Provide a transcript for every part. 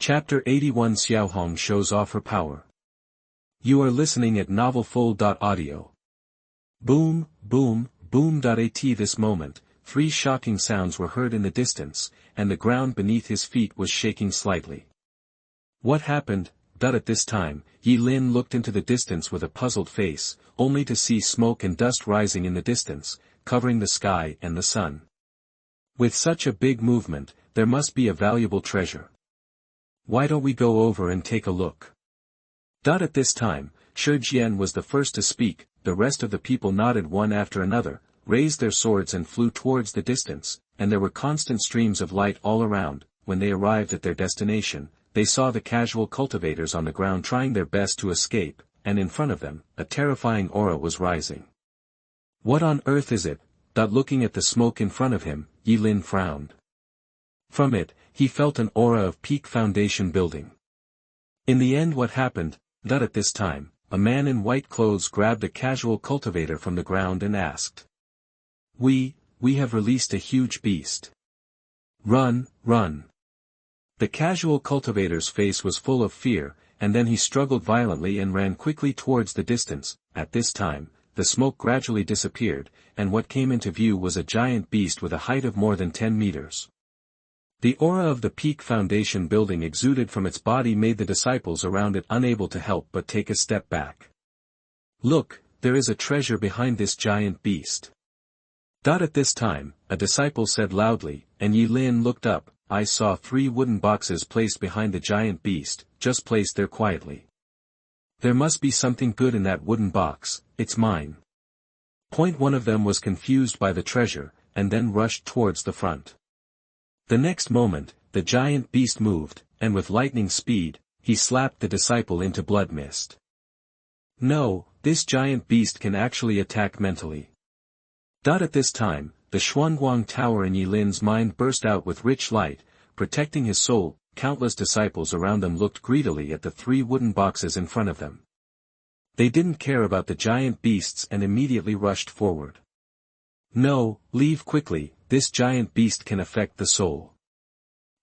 Chapter 81 Xiaohong shows off her power. You are listening at novelfull.audio. Boom, boom, boom. At this moment, three shocking sounds were heard in the distance, and the ground beneath his feet was shaking slightly. What happened? At this time, Lin looked into the distance with a puzzled face, only to see smoke and dust rising in the distance, covering the sky and the sun. With such a big movement, there must be a valuable treasure. Why don't we go over and take a look? At this time, Shi Jian was the first to speak. The rest of the people nodded one after another, raised their swords and flew towards the distance, and there were constant streams of light all around. When they arrived at their destination, they saw the casual cultivators on the ground trying their best to escape, and in front of them, a terrifying aura was rising. What on earth is it? Looking at the smoke in front of him, Lin frowned. From it, he felt an aura of peak foundation building. In the end, what happened? At this time, a man in white clothes grabbed a casual cultivator from the ground and asked. We have released a huge beast. Run, run. The casual cultivator's face was full of fear, and then he struggled violently and ran quickly towards the distance. At this time, the smoke gradually disappeared, and what came into view was a giant beast with a height of more than 10 meters. The aura of the peak foundation building exuded from its body made the disciples around it unable to help but take a step back. Look, there is a treasure behind this giant beast. At this time, a disciple said loudly, and Lin looked up. I saw 3 wooden boxes placed behind the giant beast, just placed there quietly. There must be something good in that wooden box. It's mine. One of them was confused by the treasure, and then rushed towards the front. The next moment, the giant beast moved, and with lightning speed, he slapped the disciple into blood mist. No, this giant beast can actually attack mentally. At this time, the Xuanguang Tower in Lin's mind burst out with rich light, protecting his soul. Countless disciples around them looked greedily at the 3 wooden boxes in front of them. They didn't care about the giant beasts and immediately rushed forward. No, leave quickly, this giant beast can affect the soul.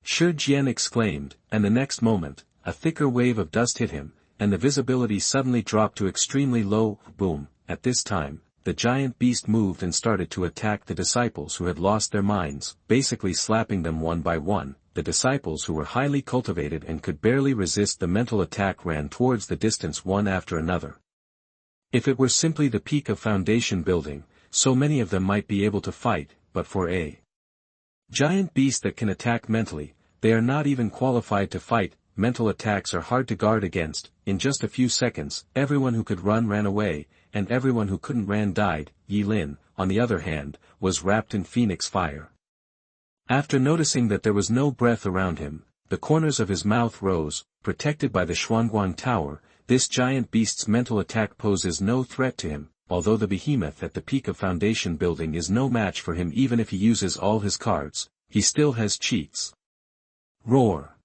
Shi Jian exclaimed, and the next moment, a thicker wave of dust hit him, and the visibility suddenly dropped to extremely low. Boom. At this time, the giant beast moved and started to attack the disciples who had lost their minds, basically slapping them one by one. The disciples who were highly cultivated and could barely resist the mental attack ran towards the distance one after another. If it were simply the peak of foundation building, so many of them might be able to fight, but for a giant beast that can attack mentally, they are not even qualified to fight. Mental attacks are hard to guard against. In just a few seconds, everyone who could run ran away, and everyone who couldn't ran died. Lin, on the other hand, was wrapped in phoenix fire. After noticing that there was no breath around him, the corners of his mouth rose, protected by the Xuanguang Tower. This giant beast's mental attack poses no threat to him, although the behemoth at the peak of foundation building is no match for him. Even if he uses all his cards, he still has cheats. Roar.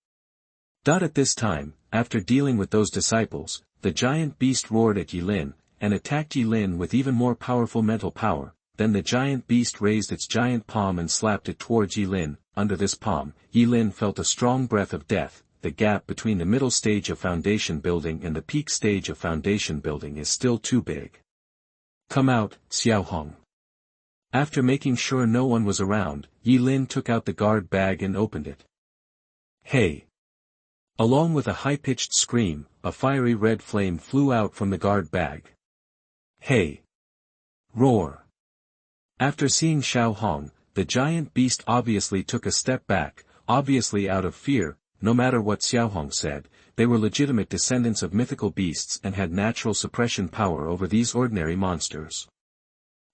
At this time, after dealing with those disciples, the giant beast roared at Lin, and attacked Lin with even more powerful mental power. Then the giant beast raised its giant palm and slapped it towards Lin. Under this palm, Lin felt a strong breath of death. The gap between the middle stage of foundation building and the peak stage of foundation building is still too big. Come out, Xiaohong. After making sure no one was around, Lin took out the guard bag and opened it. Hey! Along with a high-pitched scream, a fiery red flame flew out from the guard bag. Hey! Roar! After seeing Xiaohong, the giant beast obviously took a step back, obviously out of fear. No matter what Xiaohong said, they were legitimate descendants of mythical beasts and had natural suppression power over these ordinary monsters.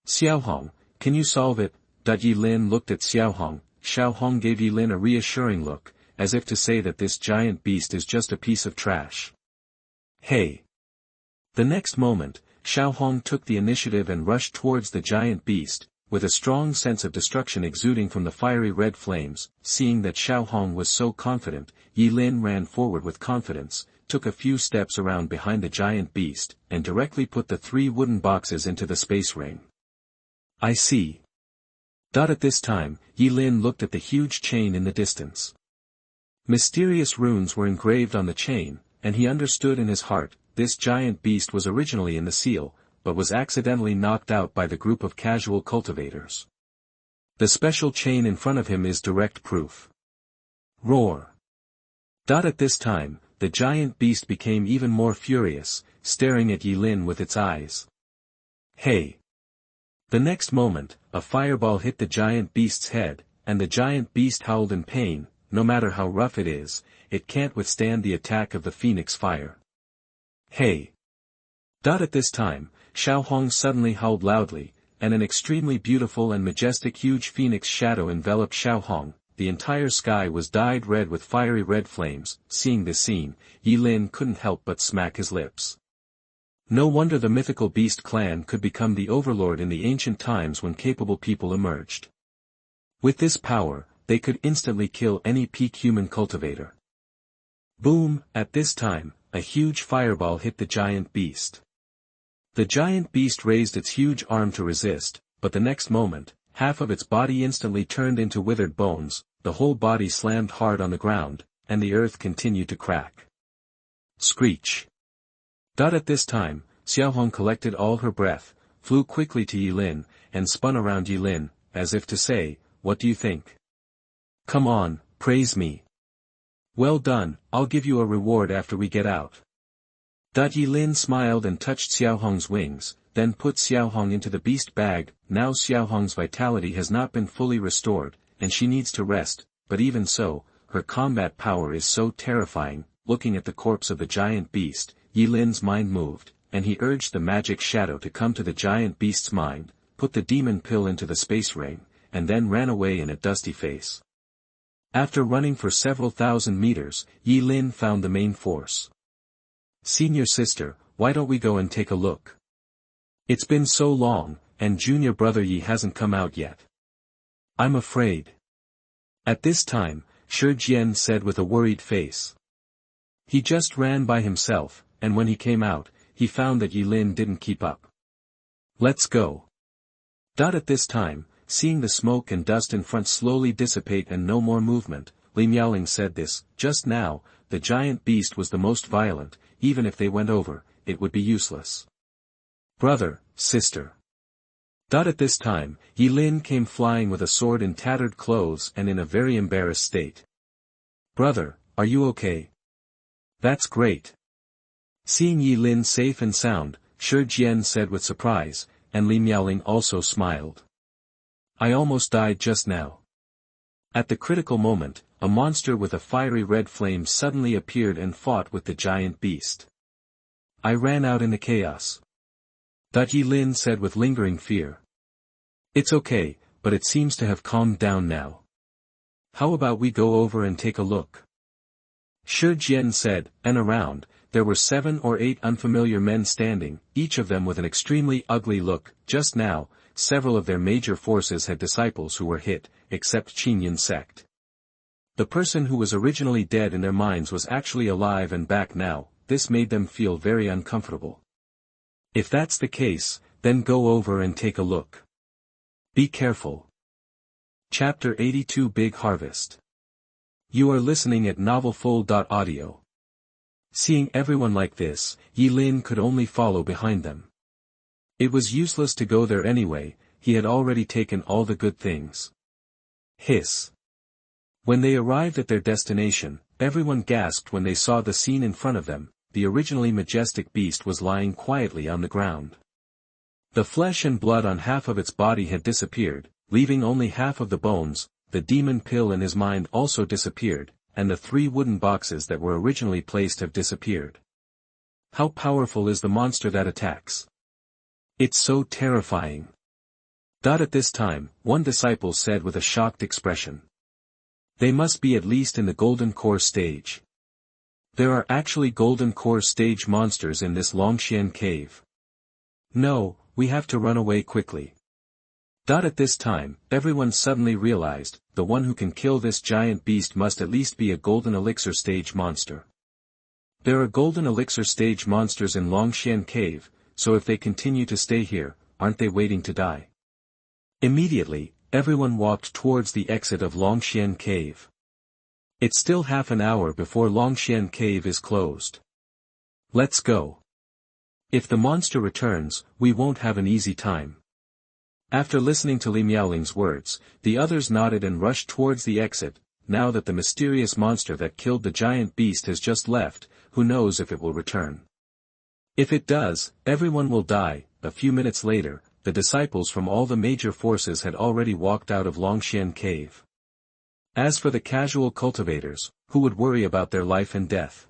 Xiaohong, can you solve it? Lin looked at Xiaohong. Xiaohong gave Lin a reassuring look, as if to say that this giant beast is just a piece of trash. Hey! The next moment, Xiaohong took the initiative and rushed towards the giant beast, with a strong sense of destruction exuding from the fiery red flames. Seeing that Xiaohong was so confident, Lin ran forward with confidence, took a few steps around behind the giant beast, and directly put the 3 wooden boxes into the space ring. I see. At this time, Lin looked at the huge chain in the distance. Mysterious runes were engraved on the chain, and he understood in his heart, this giant beast was originally in the seal, but was accidentally knocked out by the group of casual cultivators. The special chain in front of him is direct proof. Roar. At this time, the giant beast became even more furious, staring at Yi Lin with its eyes. Hey! The next moment, a fireball hit the giant beast's head, and the giant beast howled in pain. No matter how rough it is, it can't withstand the attack of the phoenix fire. Hey! At this time, Xiaohong suddenly howled loudly, and an extremely beautiful and majestic huge phoenix shadow enveloped Xiaohong. The entire sky was dyed red with fiery red flames. Seeing this scene, Yi Lin couldn't help but smack his lips. No wonder the mythical beast clan could become the overlord in the ancient times when capable people emerged. With this power, they could instantly kill any peak human cultivator. Boom! At this time, a huge fireball hit the giant beast. The giant beast raised its huge arm to resist, but the next moment, half of its body instantly turned into withered bones, the whole body slammed hard on the ground, and the earth continued to crack. Screech! At this time, Xiaohong collected all her breath, flew quickly to Yi Lin, and spun around Yi Lin, as if to say, "What do you think? Come on, praise me. Well done, I'll give you a reward after we get out." Yi Lin smiled and touched Xiaohong's wings, then put Xiaohong into the beast bag. Now Xiaohong's vitality has not been fully restored, and she needs to rest, but even so, her combat power is so terrifying. Looking at the corpse of the giant beast, Yi Lin's mind moved, and he urged the magic shadow to come to the giant beast's mind, put the demon pill into the space ring, and then ran away in a dusty face. After running for several thousand meters, Yi Lin found the main force. "Senior sister, why don't we go and take a look? It's been so long, and junior brother Yi hasn't come out yet. I'm afraid." At this time, Shi Jian said with a worried face. He just ran by himself, and when he came out, he found that Yi Lin didn't keep up. "Let's go." At this time, seeing the smoke and dust in front slowly dissipate and no more movement, Li Miaoling said this, "Just now, the giant beast was the most violent. Even if they went over, it would be useless. Brother, sister." At this time, Yi Lin came flying with a sword in tattered clothes and in a very embarrassed state. "Brother, are you okay?" "That's great." Seeing Yi Lin safe and sound, Shi Jian said with surprise, and Li Miaoling also smiled. "I almost died just now." At the critical moment, a monster with a fiery red flame suddenly appeared and fought with the giant beast. "I ran out in the chaos." Yi Lin said with lingering fear. "It's okay, but it seems to have calmed down now. How about we go over and take a look?" Shi Jian said, and around, there were 7 or 8 unfamiliar men standing, each of them with an extremely ugly look. Just now, several of their major forces had disciples who were hit, except Qinyan's sect. The person who was originally dead in their minds was actually alive and back now. This made them feel very uncomfortable. If that's the case, then go over and take a look. Be careful. Chapter 82 Big Harvest. You are listening at novelfull.audio. Seeing everyone like this, Yi Lin could only follow behind them. It was useless to go there anyway, he had already taken all the good things. Hiss. When they arrived at their destination, everyone gasped when they saw the scene in front of them. The originally majestic beast was lying quietly on the ground. The flesh and blood on half of its body had disappeared, leaving only half of the bones. The demon pill in his mind also disappeared, and the 3 wooden boxes that were originally placed have disappeared. How powerful is the monster that attacks? It's so terrifying. At this time, one disciple said with a shocked expression. They must be at least in the golden core stage. There are actually golden core stage monsters in this Longxian cave. No, we have to run away quickly. At this time, everyone suddenly realized, the one who can kill this giant beast must at least be a golden elixir stage monster. There are golden elixir stage monsters in Longxian cave, so if they continue to stay here, aren't they waiting to die? Immediately, everyone walked towards the exit of Longxian cave. It's still half an hour before Longxian Cave is closed. Let's go. If the monster returns, we won't have an easy time. After listening to Li Miaoling's words, the others nodded and rushed towards the exit. Now that the mysterious monster that killed the giant beast has just left, who knows if it will return. If it does, everyone will die. A few minutes later, the disciples from all the major forces had already walked out of Longxian Cave. As for the casual cultivators, who would worry about their life and death?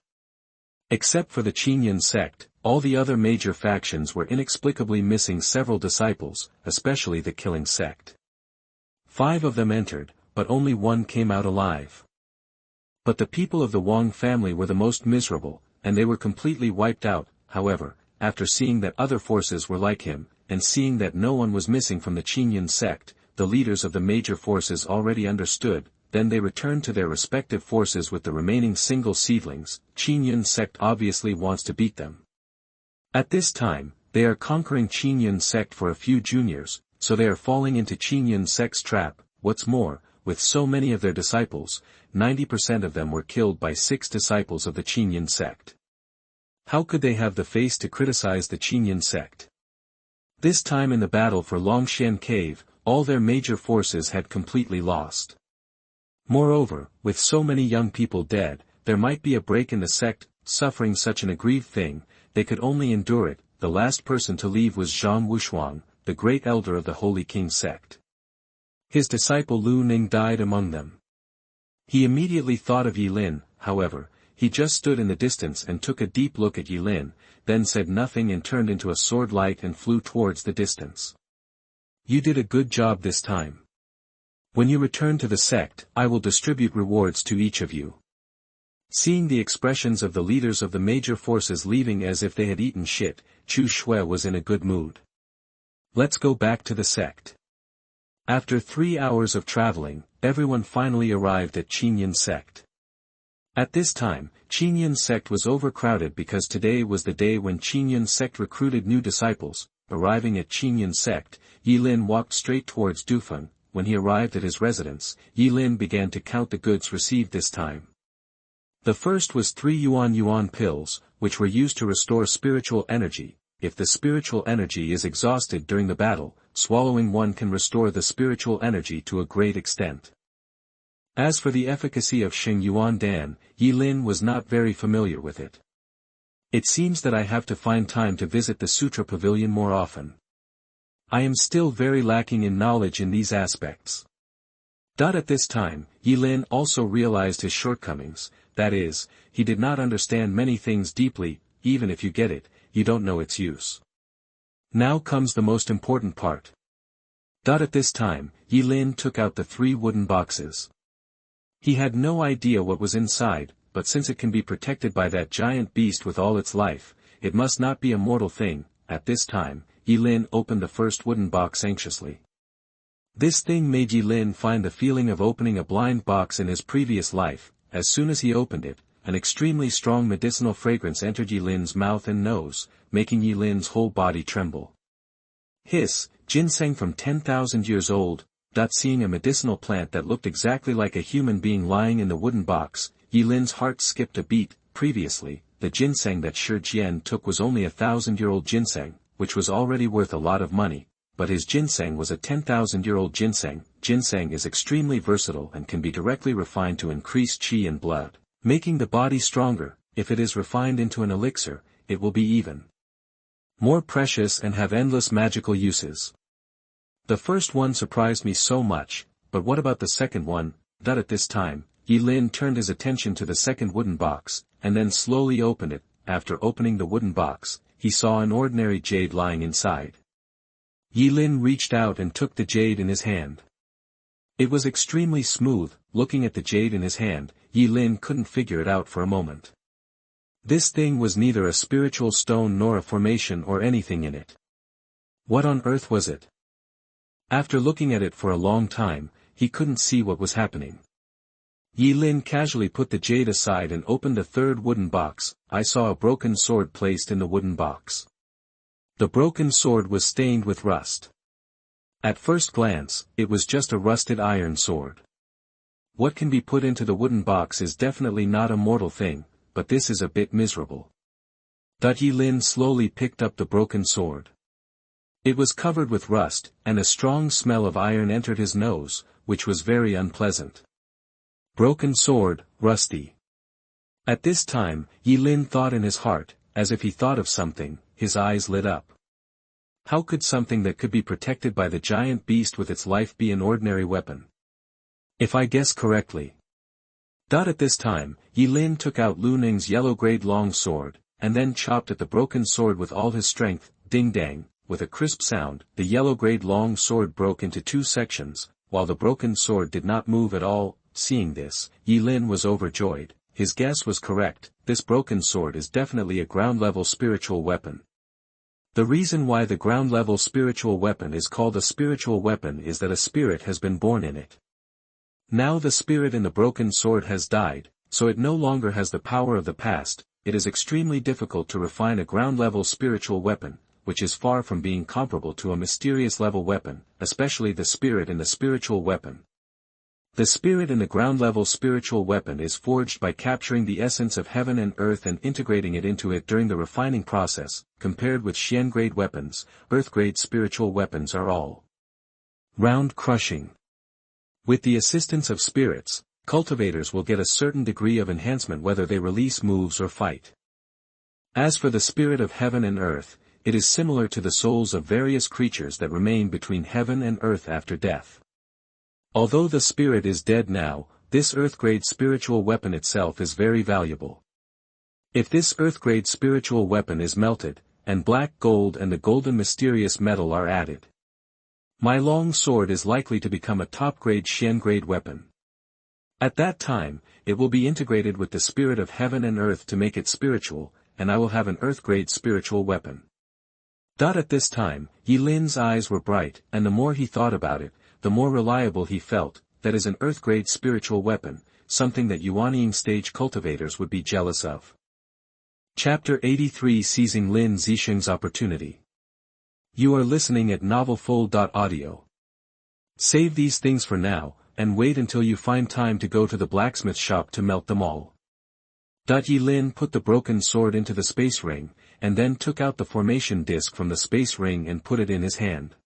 Except for the Qinyan sect, all the other major factions were inexplicably missing several disciples, especially the killing sect. 5 of them entered, but only 1 came out alive. But the people of the Wang family were the most miserable, and they were completely wiped out. However, after seeing that other forces were like him, and seeing that no one was missing from the Qinyan sect, the leaders of the major forces already understood. Then they returned to their respective forces with the remaining single seedlings. Qinyan sect obviously wants to beat them. At this time, they are conquering Qinyan sect for a few juniors, so they are falling into Qinyan sect's trap. What's more, with so many of their disciples, 90% of them were killed by 6 disciples of the Qinyan sect. How could they have the face to criticize the Qinyan sect? This time in the battle for Longxian Cave, all their major forces had completely lost. Moreover, with so many young people dead, there might be a break in the sect. Suffering such an aggrieved thing, they could only endure it. The last person to leave was Zhang Wushuang, the great elder of the Holy King sect. His disciple Lu Ning died among them. He immediately thought of Yilin. However, he just stood in the distance and took a deep look at Yilin, then said nothing and turned into a sword light and flew towards the distance. You did a good job this time. When you return to the sect, I will distribute rewards to each of you. Seeing the expressions of the leaders of the major forces leaving as if they had eaten shit, Chu Shui was in a good mood. Let's go back to the sect. After 3 hours of traveling, everyone finally arrived at Qinyan sect. At this time, Qinyan sect was overcrowded because today was the day when Qinyan sect recruited new disciples. Arriving at Qinyan sect, Yilin walked straight towards Dufeng. When he arrived at his residence, Yilin began to count the goods received this time. The first was 3 yuan pills, which were used to restore spiritual energy. If the spiritual energy is exhausted during the battle, swallowing one can restore the spiritual energy to a great extent. As for the efficacy of Sheng Yuan Dan, Yilin was not very familiar with it. It seems that I have to find time to visit the Sutra Pavilion more often. I am still very lacking in knowledge in these aspects. At this time, Yilin also realized his shortcomings, that is, he did not understand many things deeply. Even if you get it, you don't know its use. Now comes the most important part. At this time, Yilin took out the 3 wooden boxes. He had no idea what was inside, but since it can be protected by that giant beast with all its life, it must not be a mortal thing. At this time, Yilin opened the first wooden box anxiously. This thing made Yilin find the feeling of opening a blind box in his previous life. As soon as he opened it, an extremely strong medicinal fragrance entered Yilin's mouth and nose, making Yilin's whole body tremble. Hiss, ginseng from 10,000 years old. Seeing a medicinal plant that looked exactly like a human being lying in the wooden box, Yilin's heart skipped a beat. Previously, the ginseng that Shi Jian took was only 1,000-year-old ginseng, which was already worth a lot of money, but his ginseng was a 10,000-year-old ginseng. Ginseng is extremely versatile and can be directly refined to increase qi and blood, making the body stronger. If it is refined into an elixir, it will be even more precious and have endless magical uses. The first one surprised me so much, but what about the second one? At this time, Yilin turned his attention to the second wooden box, and then slowly opened it. After opening the wooden box, he saw an ordinary jade lying inside. Yilin reached out and took the jade in his hand. It was extremely smooth. Looking at the jade in his hand, Yilin couldn't figure it out for a moment. This thing was neither a spiritual stone nor a formation or anything in it. What on earth was it? After looking at it for a long time, he couldn't see what was happening. Yilin casually put the jade aside and opened the third wooden box. I saw a broken sword placed in the wooden box. The broken sword was stained with rust. At first glance, it was just a rusted iron sword. What can be put into the wooden box is definitely not a mortal thing, but this is a bit miserable. Yi Lin slowly picked up the broken sword. It was covered with rust, and a strong smell of iron entered his nose, which was very unpleasant. Broken sword, rusty. At this time, Yi Lin thought in his heart, as if he thought of something, his eyes lit up. How could something that could be protected by the giant beast with its life be an ordinary weapon? If I guess correctly. At this time, Yi Lin took out Lu Ning's yellow-grade long sword, and then chopped at the broken sword with all his strength. Ding-dang, with a crisp sound, the yellow-grade long sword broke into 2 sections, while the broken sword did not move at all. Seeing this, Yi Lin was overjoyed. His guess was correct, this broken sword is definitely a ground-level spiritual weapon. The reason why the ground-level spiritual weapon is called a spiritual weapon is that a spirit has been born in it. Now the spirit in the broken sword has died, so it no longer has the power of the past. It is extremely difficult to refine a ground-level spiritual weapon, which is far from being comparable to a mysterious-level weapon, especially the spirit in the spiritual weapon. The spirit in the ground-level spiritual weapon is forged by capturing the essence of heaven and earth and integrating it into it during the refining process. Compared with Xian-grade weapons, earth-grade spiritual weapons are all round crushing. With the assistance of spirits, cultivators will get a certain degree of enhancement whether they release moves or fight. As for the spirit of heaven and earth, it is similar to the souls of various creatures that remain between heaven and earth after death. Although the spirit is dead now, this earth-grade spiritual weapon itself is very valuable. If this earth-grade spiritual weapon is melted, and black gold and the golden mysterious metal are added, my long sword is likely to become a top-grade Xian-grade weapon. At that time, it will be integrated with the spirit of heaven and earth to make it spiritual, and I will have an earth-grade spiritual weapon. At this time, Yi Lin's eyes were bright, and the more he thought about it, the more reliable he felt. That is an earth-grade spiritual weapon, something that Yuanying stage cultivators would be jealous of. Chapter 83 Seizing Lin Zisheng's Opportunity. You are listening at novelfull.audio. Save these things for now, and wait until you find time to go to the blacksmith shop to melt them all. Yi Lin put the broken sword into the space ring, and then took out the formation disc from the space ring and put it in his hand.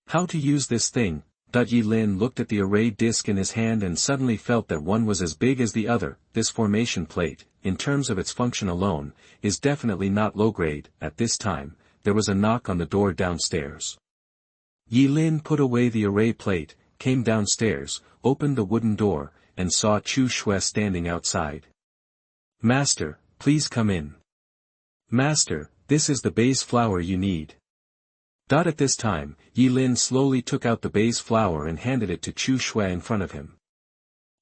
How to use this thing? Yi Lin looked at the array disc in his hand and suddenly felt that one was as big as the other. This formation plate, in terms of its function alone, is definitely not low-grade. At this time, there was a knock on the door downstairs. Yi Lin put away the array plate, came downstairs, opened the wooden door, and saw Chu Yu standing outside. Master, please come in. Master, this is the base flower you need. At this time, Yi Lin slowly took out the base flower and handed it to Chu Yu in front of him.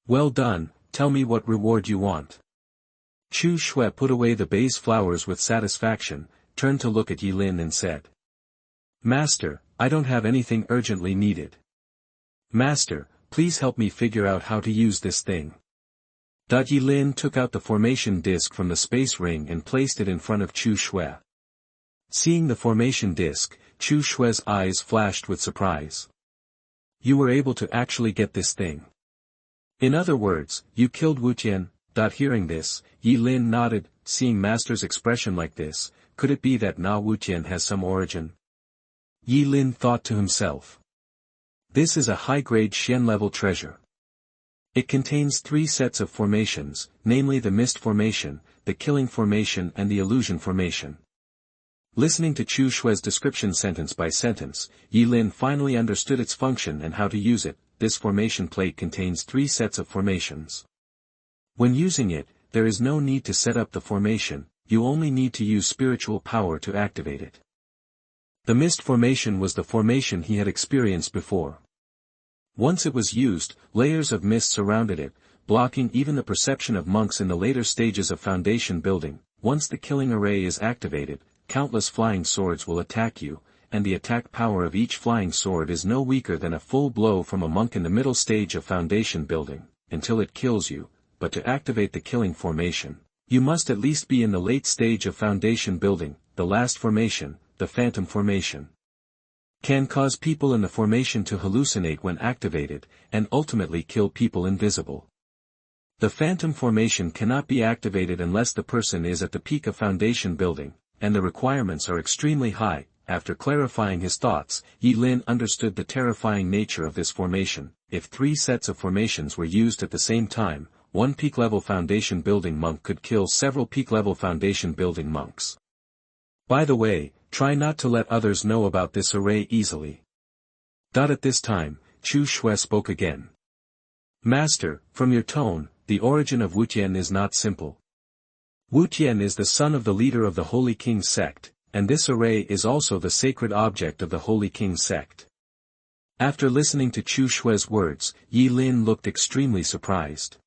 Well done, tell me what reward you want. Chu Yu put away the base flowers with satisfaction, turned to look at Yi Lin and said. Master, I don't have anything urgently needed. Master, please help me figure out how to use this thing. Yi Lin took out the formation disc from the space ring and placed it in front of Chu Yu. Seeing the formation disc, Chu Yu's eyes flashed with surprise. You were able to actually get this thing. In other words, you killed Wu Tian. Hearing this, Yi Lin nodded. Seeing Master's expression like this, could it be that Na Wu Tian has some origin? Yi Lin thought to himself. This is a high-grade Xian-level treasure. It contains 3 sets of formations, namely the Mist Formation, the Killing Formation and the Illusion Formation. Listening to Chu Yu's description sentence by sentence, Yi Lin finally understood its function and how to use it. This formation plate contains 3 sets of formations. When using it, there is no need to set up the formation, you only need to use spiritual power to activate it. The Mist Formation was the formation he had experienced before. Once it was used, layers of mist surrounded it, blocking even the perception of monks in the later stages of foundation building. Once the killing array is activated, countless flying swords will attack you, and the attack power of each flying sword is no weaker than a full blow from a monk in the middle stage of foundation building, until it kills you. But to activate the killing formation, you must at least be in the late stage of foundation building, the last formation, the phantom formation. Can cause people in the formation to hallucinate when activated, and ultimately kill people invisible. The phantom formation cannot be activated unless the person is at the peak of foundation building, and the requirements are extremely high. After clarifying his thoughts, Yi Lin understood the terrifying nature of this formation. If 3 sets of formations were used at the same time, one peak-level foundation building monk could kill several peak-level foundation building monks. By the way, try not to let others know about this array easily. At this time, Chu Yu spoke again. Master, from your tone, the origin of Wu Tian is not simple. Wu Tian is the son of the leader of the Holy King's sect, and this array is also the sacred object of the Holy King's sect. After listening to Chu Yu's words, Yi Lin looked extremely surprised.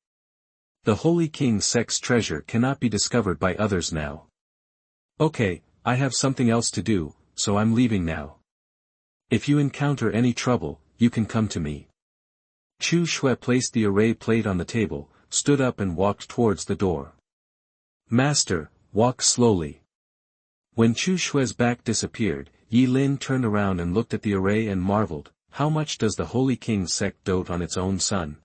The Holy King's sect's treasure cannot be discovered by others now. Okay, I have something else to do, so I'm leaving now. If you encounter any trouble, you can come to me. Chu Yu placed the array plate on the table, stood up and walked towards the door. Master, walk slowly. When Chu Yu's back disappeared, Yi Lin turned around and looked at the array and marveled, how much does the Holy King's sect dote on its own son?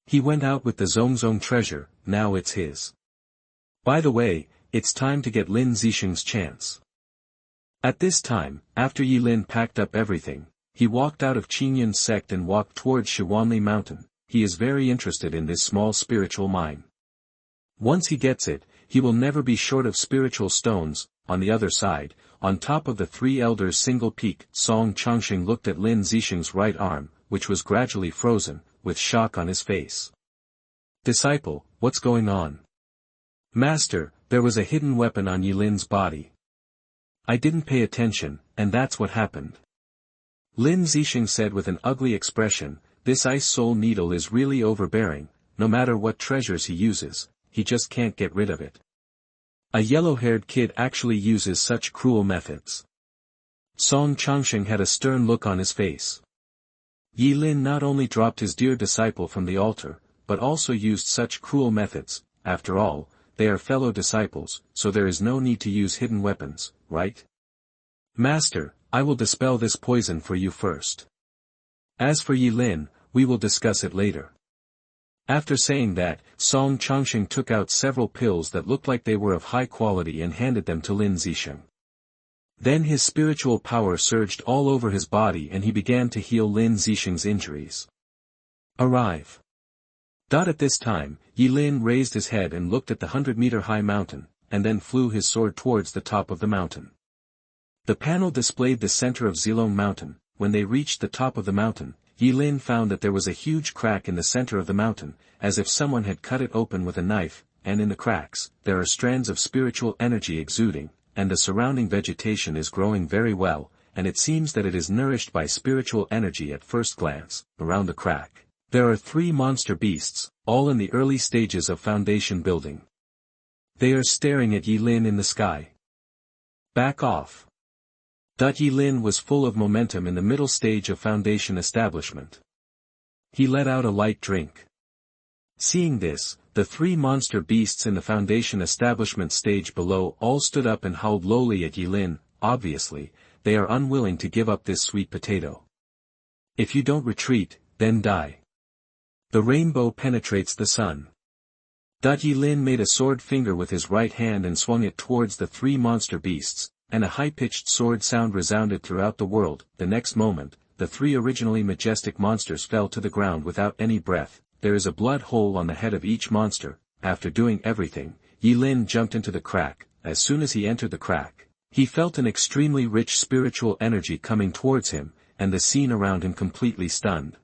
He went out with the Zongzong treasure, now it's his. By the way, it's time to get Lin Zisheng's chance. At this time, after Yi Lin packed up everything, he walked out of Qingyun's sect and walked towards Shiwanli Mountain. He is very interested in this small spiritual mine. Once he gets it, he will never be short of spiritual stones. On the other side, on top of the 3 elders' single peak, Song Changxing looked at Lin Zisheng's right arm, which was gradually frozen, with shock on his face. Disciple, what's going on? Master, there was a hidden weapon on Yi Lin's body. I didn't pay attention, and that's what happened. Lin Zisheng said with an ugly expression, this ice soul needle is really overbearing, no matter what treasures he uses, he just can't get rid of it. A yellow-haired kid actually uses such cruel methods. Song Changxing had a stern look on his face. Yi Lin not only dropped his dear disciple from the altar, but also used such cruel methods. After all, they are fellow disciples, so there is no need to use hidden weapons, right? Master, I will dispel this poison for you first. As for Yi Lin, we will discuss it later. After saying that, Song Changxing took out several pills that looked like they were of high quality and handed them to Lin Zisheng. Then his spiritual power surged all over his body and he began to heal Lin Zisheng's injuries. Arrive. At this time, Yi Lin raised his head and looked at the 100-meter-high mountain, and then flew his sword towards the top of the mountain. The panel displayed the center of Zilong Mountain. When they reached the top of the mountain, Yi Lin found that there was a huge crack in the center of the mountain, as if someone had cut it open with a knife, and in the cracks, there are strands of spiritual energy exuding, and the surrounding vegetation is growing very well, and it seems that it is nourished by spiritual energy at first glance. Around the crack, there are 3 monster beasts, all in the early stages of foundation building. They are staring at Yi Lin in the sky. Back off. Yi Lin was full of momentum in the middle stage of foundation establishment. He let out a light drink. Seeing this, the 3 monster beasts in the foundation establishment stage below all stood up and howled lowly at Yi Lin. Obviously, they are unwilling to give up this sweet potato. If you don't retreat, then die. The rainbow penetrates the sun. Yi Lin made a sword finger with his right hand and swung it towards the 3 monster beasts, and a high-pitched sword sound resounded throughout the world. The next moment, the 3 originally majestic monsters fell to the ground without any breath. There is a blood hole on the head of each monster. After doing everything, Yi Lin jumped into the crack. As soon as he entered the crack, he felt an extremely rich spiritual energy coming towards him, and the scene around him completely stunned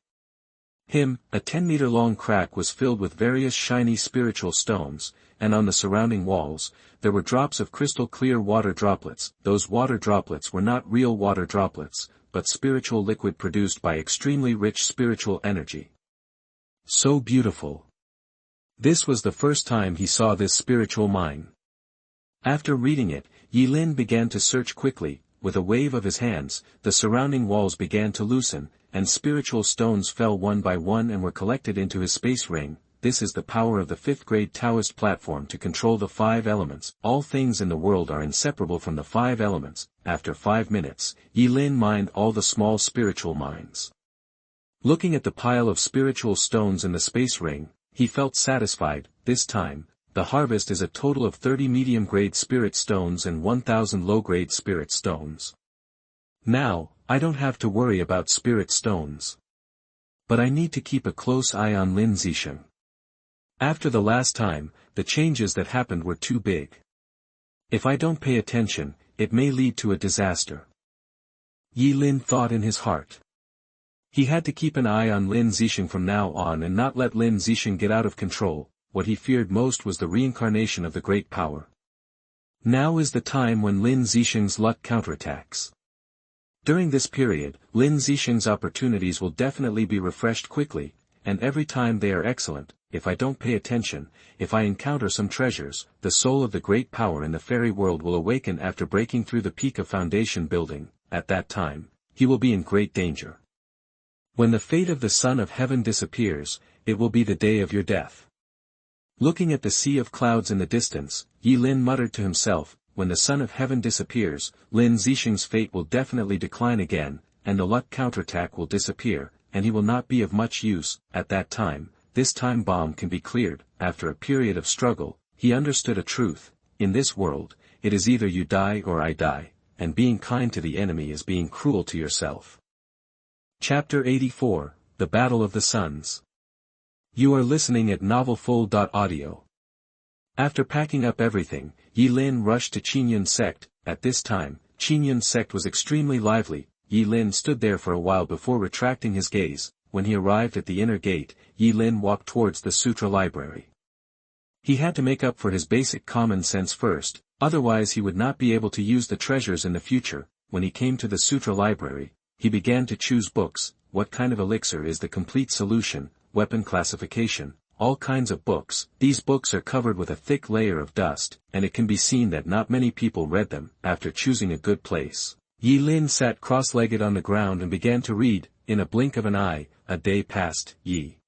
him. A 10-meter-long crack was filled with various shiny spiritual stones, and on the surrounding walls, there were drops of crystal-clear water droplets. Those water droplets were not real water droplets, but spiritual liquid produced by extremely rich spiritual energy. So beautiful. This was the first time he saw this spiritual mine. After reading it, Yi Lin began to search quickly. With a wave of his hands, the surrounding walls began to loosen, and spiritual stones fell one by one and were collected into his space ring. this is the power of the 5th grade Taoist platform to control the 5 elements. All things in the world are inseparable from the 5 elements. After 5 minutes, Yi Lin mined all the small spiritual mines. Looking at the pile of spiritual stones in the space ring, he felt satisfied. This time, the harvest is a total of 30 medium-grade spirit stones and 1,000 low-grade spirit stones. Now, I don't have to worry about spirit stones. But I need to keep a close eye on Lin Zisheng. After the last time, the changes that happened were too big. If I don't pay attention, it may lead to a disaster. Yi Lin thought in his heart. He had to keep an eye on Lin Zisheng from now on and not let Lin Zisheng get out of control. What he feared most was the reincarnation of the great power. Now is the time when Lin Zisheng's luck counterattacks. During this period, Lin Zisheng's opportunities will definitely be refreshed quickly, and every time they are excellent. If I don't pay attention, if I encounter some treasures, the soul of the great power in the fairy world will awaken after breaking through the peak of foundation building. At that time, he will be in great danger. When the fate of the Son of Heaven disappears, it will be the day of your death. Looking at the sea of clouds in the distance, Yi Lin muttered to himself, when the Son of Heaven disappears, Lin Zisheng's fate will definitely decline again, and the luck counterattack will disappear, and he will not be of much use. At that time, this time bomb can be cleared. After a period of struggle, he understood a truth: in this world, it is either you die or I die, and being kind to the enemy is being cruel to yourself. Chapter 84, The Battle of the Suns. You are listening at MaleProtagonist. After packing up everything, Yi Lin rushed to Qinyun Sect. At this time, Qinyun Sect was extremely lively. Yi Lin stood there for a while before retracting his gaze. When he arrived at the inner gate, Yi Lin walked towards the sutra library. He had to make up for his basic common sense first, otherwise he would not be able to use the treasures in the future. When he came to the sutra library, he began to choose books. What kind of elixir is the complete solution? Weapon classification, all kinds of books. These books are covered with a thick layer of dust, and it can be seen that not many people read them. After choosing a good place, Yi Lin sat cross-legged on the ground and began to read. In a blink of an eye, a day passed. Yi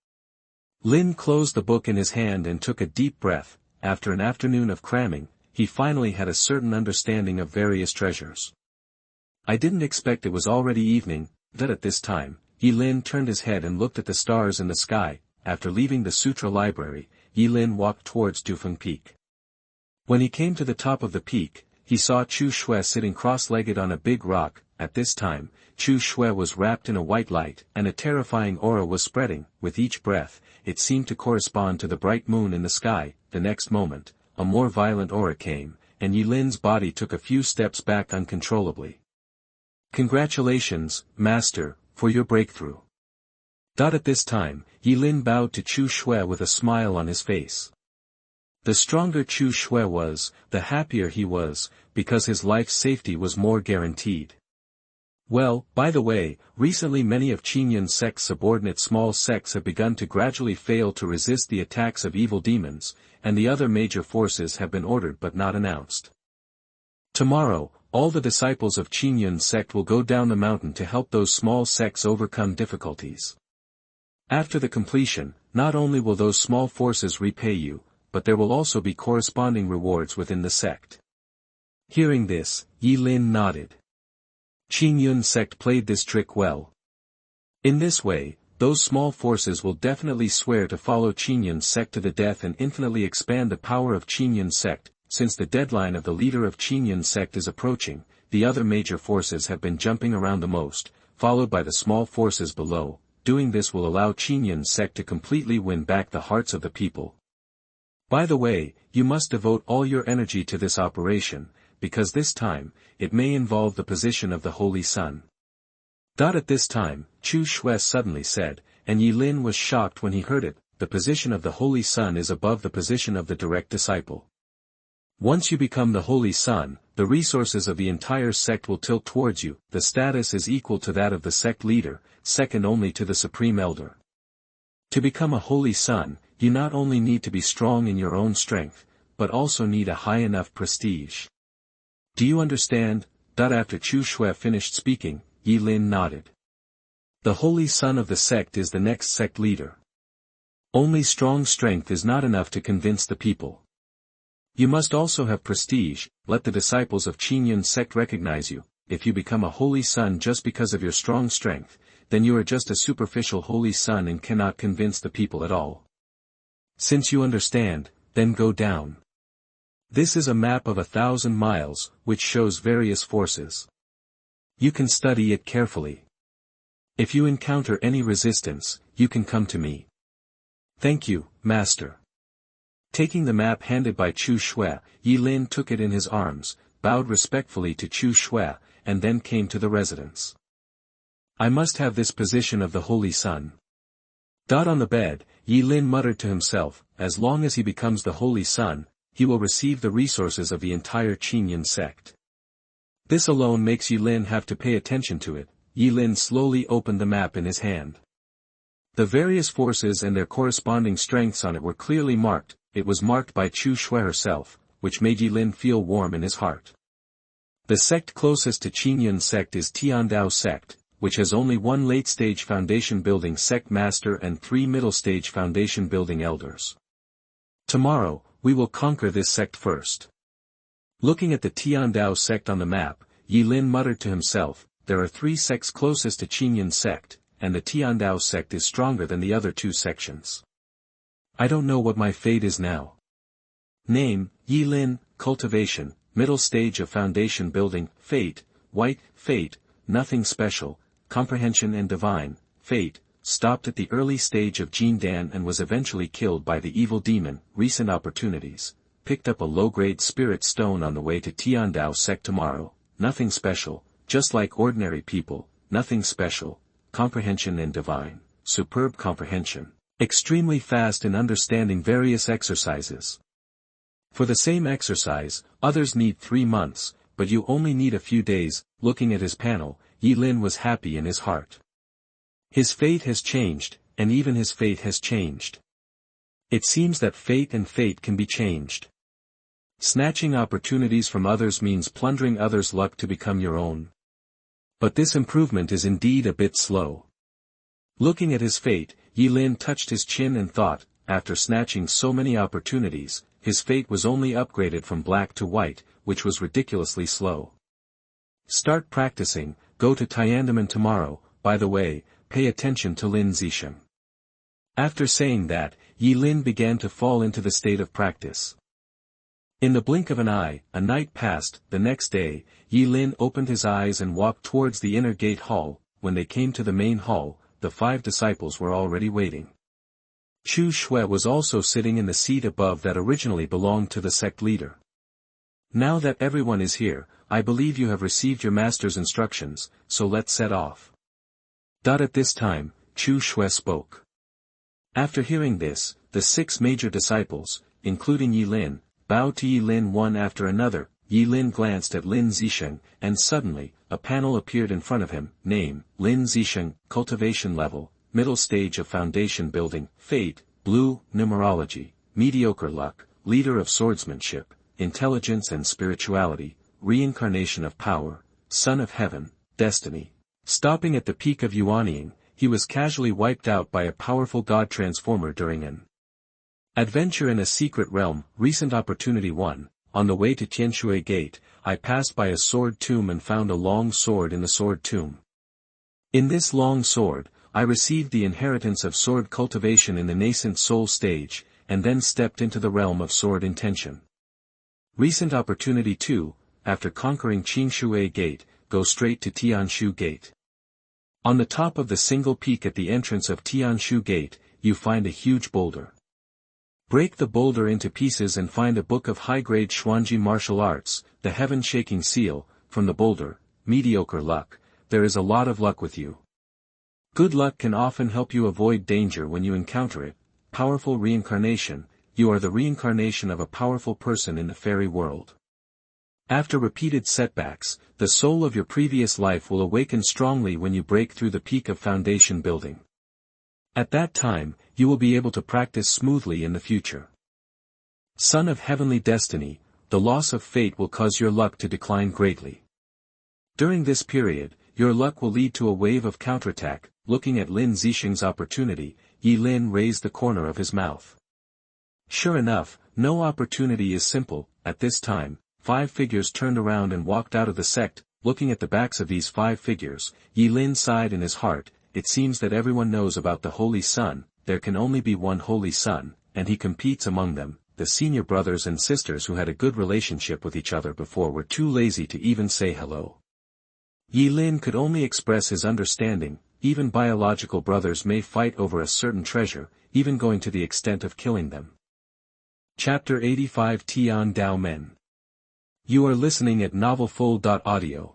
Lin closed the book in his hand and took a deep breath. After an afternoon of cramming, he finally had a certain understanding of various treasures. I didn't expect it was already evening. That at this time, Yi Lin turned his head and looked at the stars in the sky. After leaving the sutra library, Yi Lin walked towards Dufeng Peak. When he came to the top of the peak, he saw Chu Shui sitting cross-legged on a big rock. At this time, Chu Shui was wrapped in a white light, and a terrifying aura was spreading. With each breath, it seemed to correspond to the bright moon in the sky. The next moment, a more violent aura came, and Yi Lin's body took a few steps back uncontrollably. Congratulations, Master, for your breakthrough. At this time, Yi Lin bowed to Chu Shui with a smile on his face. The stronger Chu Shui was, the happier he was, because his life's safety was more guaranteed. Well, by the way, recently many of Qinyun Sect's subordinate small sects have begun to gradually fail to resist the attacks of evil demons, and the other major forces have been ordered but not announced. Tomorrow, all the disciples of Qinyun Sect will go down the mountain to help those small sects overcome difficulties. After the completion, not only will those small forces repay you, but there will also be corresponding rewards within the sect. Hearing this, Yi Lin nodded. Qinyun Sect played this trick well. In this way, those small forces will definitely swear to follow Qinyun Sect to the death and infinitely expand the power of Qinyun Sect. Since the deadline of the leader of Qinyun Sect is approaching, the other major forces have been jumping around the most, followed by the small forces below. Doing this will allow Qinyun Sect to completely win back the hearts of the people. By the way, you must devote all your energy to this operation, because this time, it may involve the position of the Holy Sun. At this time, Chu Shui suddenly said, and Yi Lin was shocked when he heard it, the position of the Holy Sun is above the position of the direct disciple. Once you become the Holy Sun, the resources of the entire sect will tilt towards you. The status is equal to that of the sect leader, second only to the Supreme Elder. To become a Holy Sun, you not only need to be strong in your own strength, but also need a high enough prestige. Do you understand? After Chu Shui finished speaking, Yi Lin nodded. The Holy Sun of the sect is the next sect leader. Only strong strength is not enough to convince the people. You must also have prestige. Let the disciples of Qingyun sect recognize you. If you become a holy son just because of your strong strength, then you are just a superficial holy son and cannot convince the people at all. Since you understand, then go down. This is a map of 1,000 miles, which shows various forces. You can study it carefully. If you encounter any resistance, you can come to me. Thank you, Master. Taking the map handed by Chu Shui, Yi Lin took it in his arms, bowed respectfully to Chu Shui, and then came to the residence. I must have this position of the Holy Sun. On the bed, Yi Lin muttered to himself, as long as he becomes the Holy Sun, he will receive the resources of the entire Qingyun sect. This alone makes Yi Lin have to pay attention to it. Yi Lin slowly opened the map in his hand. The various forces and their corresponding strengths on it were clearly marked. It was marked by Chu Shui herself, which made Yi Lin feel warm in his heart. The sect closest to Qingyun sect is Tian Dao sect, which has only one late-stage foundation building sect master and 3 middle-stage foundation building elders. Tomorrow, we will conquer this sect first. Looking at the Tian Dao sect on the map, Yi Lin muttered to himself, there are 3 sects closest to Qingyun sect, and the Tian Dao sect is stronger than the other 2 sections. I don't know what my fate is now. Name, Yi Lin, Cultivation, middle stage of foundation building, Fate, White, Fate, nothing special, Comprehension and Divine, Fate, stopped at the early stage of Jindan and was eventually killed by the evil demon, Recent Opportunities, picked up a low-grade spirit stone on the way to Tian Dao sect tomorrow, nothing special, just like ordinary people, nothing special, Comprehension and Divine, superb comprehension. Extremely fast in understanding various exercises. For the same exercise, others need 3 months, but you only need a few days. Looking at his panel, Yi Lin was happy in his heart. His fate has changed, and even his fate has changed. It seems that fate and fate can be changed. Snatching opportunities from others means plundering others' luck to become your own. But this improvement is indeed a bit slow. Looking at his fate, Yi Lin touched his chin and thought, after snatching so many opportunities, his fate was only upgraded from black to white, which was ridiculously slow. Start practicing, go to Tiananmen tomorrow. By the way, pay attention to Lin Zisheng. After saying that, Yi Lin began to fall into the state of practice. In the blink of an eye, a night passed. The next day, Yi Lin opened his eyes and walked towards the inner gate hall. When they came to the main hall, the 5 disciples were already waiting. Chu Shui was also sitting in the seat above that originally belonged to the sect leader. Now that everyone is here, I believe you have received your master's instructions, so let's set off. At this time, Chu Shui spoke. After hearing this, the 6 major disciples, including Yi Lin, bowed to Yi Lin one after another. Yi Lin glanced at Lin Zisheng, and suddenly, a panel appeared in front of him. Name, Lin Zisheng, Cultivation level, middle stage of foundation building, Fate, Blue, Numerology, mediocre luck, leader of swordsmanship, intelligence and spirituality, reincarnation of power, son of heaven, destiny. Stopping at the peak of Yuanying, he was casually wiped out by a powerful god transformer during an adventure in a secret realm. Recent opportunity 1. On the way to Tianshui Gate, I passed by a sword tomb and found a long sword in the sword tomb. In this long sword, I received the inheritance of sword cultivation in the nascent soul stage, and then stepped into the realm of sword intention. Recent opportunity 2, after conquering Qingshui Gate, go straight to Tianshu Gate. On the top of the single peak at the entrance of Tianshu Gate, you find a huge boulder. Break the boulder into pieces and find a book of high-grade Xuanji martial arts, the heaven-shaking seal. From the boulder, mediocre luck. There is a lot of luck with you. Good luck can often help you avoid danger when you encounter it. Powerful reincarnation. You are the reincarnation of a powerful person in the fairy world. After repeated setbacks, the soul of your previous life will awaken strongly when you break through the peak of foundation building. At that time, you will be able to practice smoothly in the future. Son of heavenly destiny, the loss of fate will cause your luck to decline greatly. During this period, your luck will lead to a wave of counterattack. Looking at Lin Zisheng's opportunity, Yi Lin raised the corner of his mouth. Sure enough, no opportunity is simple. At this time, 5 figures turned around and walked out of the sect. Looking at the backs of these 5 figures, Yi Lin sighed in his heart. It seems that everyone knows about the Holy Sun. There can only be one Holy Sun, and he competes among them. The senior brothers and sisters who had a good relationship with each other before were too lazy to even say hello. Yi Lin could only express his understanding. Even biological brothers may fight over a certain treasure, even going to the extent of killing them. Chapter 85 Tian Dao Men. You are listening at novelfull.audio.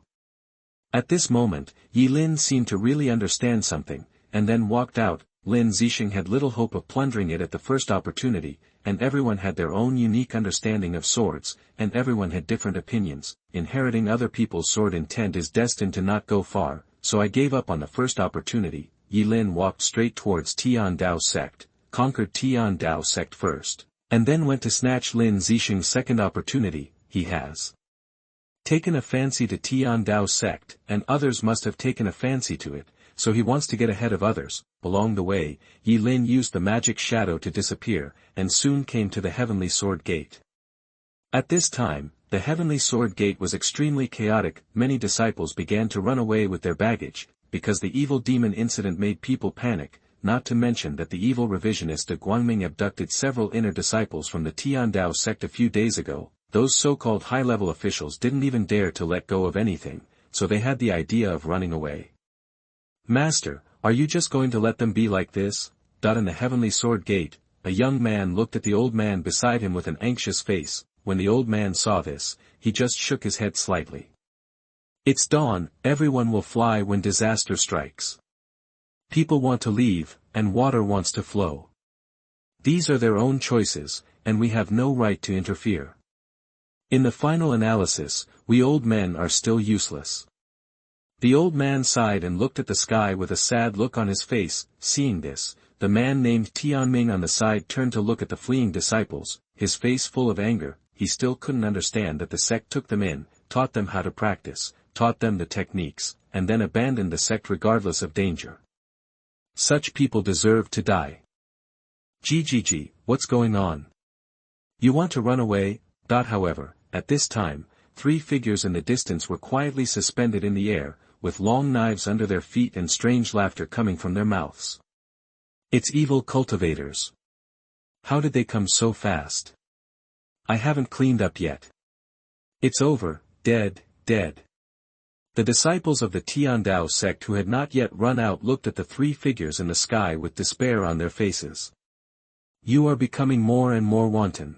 At this moment, Yi Lin seemed to really understand something, and then walked out. Lin Zisheng had little hope of plundering it at the first opportunity, and everyone had their own unique understanding of swords, and everyone had different opinions. Inheriting other people's sword intent is destined to not go far, so I gave up on the first opportunity. Yi Lin walked straight towards Tian Dao's sect, conquered Tian Dao's sect first, and then went to snatch Lin Zisheng's second opportunity. He has taken a fancy to Tian Dao's sect, and others must have taken a fancy to it, so he wants to get ahead of others. Along the way, Yi Lin used the magic shadow to disappear, and soon came to the Heavenly Sword Gate. At this time, the Heavenly Sword Gate was extremely chaotic. Many disciples began to run away with their baggage, because the evil demon incident made people panic, not to mention that the evil revisionist de Guangming abducted several inner disciples from the Tian Dao sect a few days ago. Those so-called high-level officials didn't even dare to let go of anything, so they had the idea of running away. Master, are you just going to let them be like this? In the Heavenly Sword Gate, a young man looked at the old man beside him with an anxious face. When the old man saw this, he just shook his head slightly. It's dawn, everyone will fly when disaster strikes. People want to leave, and water wants to flow. These are their own choices, and we have no right to interfere. In the final analysis, we old men are still useless. The old man sighed and looked at the sky with a sad look on his face. Seeing this, the man named Tianming on the side turned to look at the fleeing disciples, his face full of anger. He still couldn't understand that the sect took them in, taught them how to practice, taught them the techniques, and then abandoned the sect regardless of danger. Such people deserve to die. GGG, what's going on? You want to run away? However, at this time, 3 figures in the distance were quietly suspended in the air, with long knives under their feet and strange laughter coming from their mouths. It's evil cultivators. How did they come so fast? I haven't cleaned up yet. It's over, dead. The disciples of the Tian Dao sect who had not yet run out looked at the 3 figures in the sky with despair on their faces. You are becoming more and more wanton.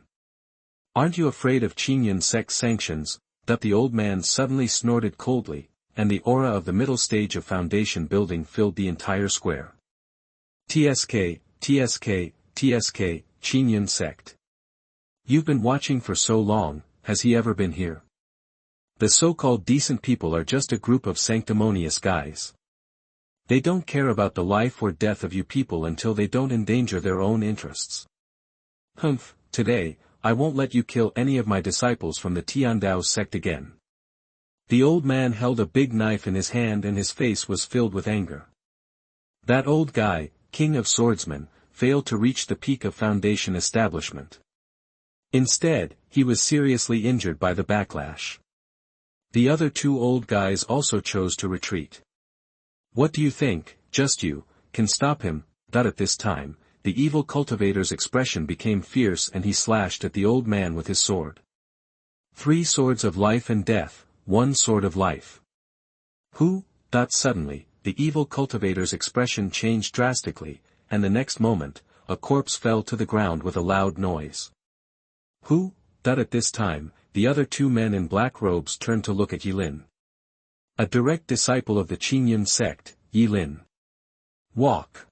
Aren't you afraid of Qingyun sect sanctions? The old man suddenly snorted coldly, and the aura of the middle stage of foundation building filled the entire square. TSK, Qingyun sect. You've been watching for so long, has he ever been here? The so-called decent people are just a group of sanctimonious guys. They don't care about the life or death of you people until they don't endanger their own interests. Humph, today, I won't let you kill any of my disciples from the Tian Dao sect again. The old man held a big knife in his hand and his face was filled with anger. That old guy, king of swordsmen, failed to reach the peak of foundation establishment. Instead, he was seriously injured by the backlash. The other 2 old guys also chose to retreat. What do you think, just you, can stop him? At this time, the evil cultivator's expression became fierce and he slashed at the old man with his sword. 3 swords of life and death, 1 sword of life. Who? Suddenly, the evil cultivator's expression changed drastically, and the next moment, a corpse fell to the ground with a loud noise. Who? At this time, the other 2 men in black robes turned to look at Yi Lin. A direct disciple of the Qingyun sect, Yi Lin. Walk.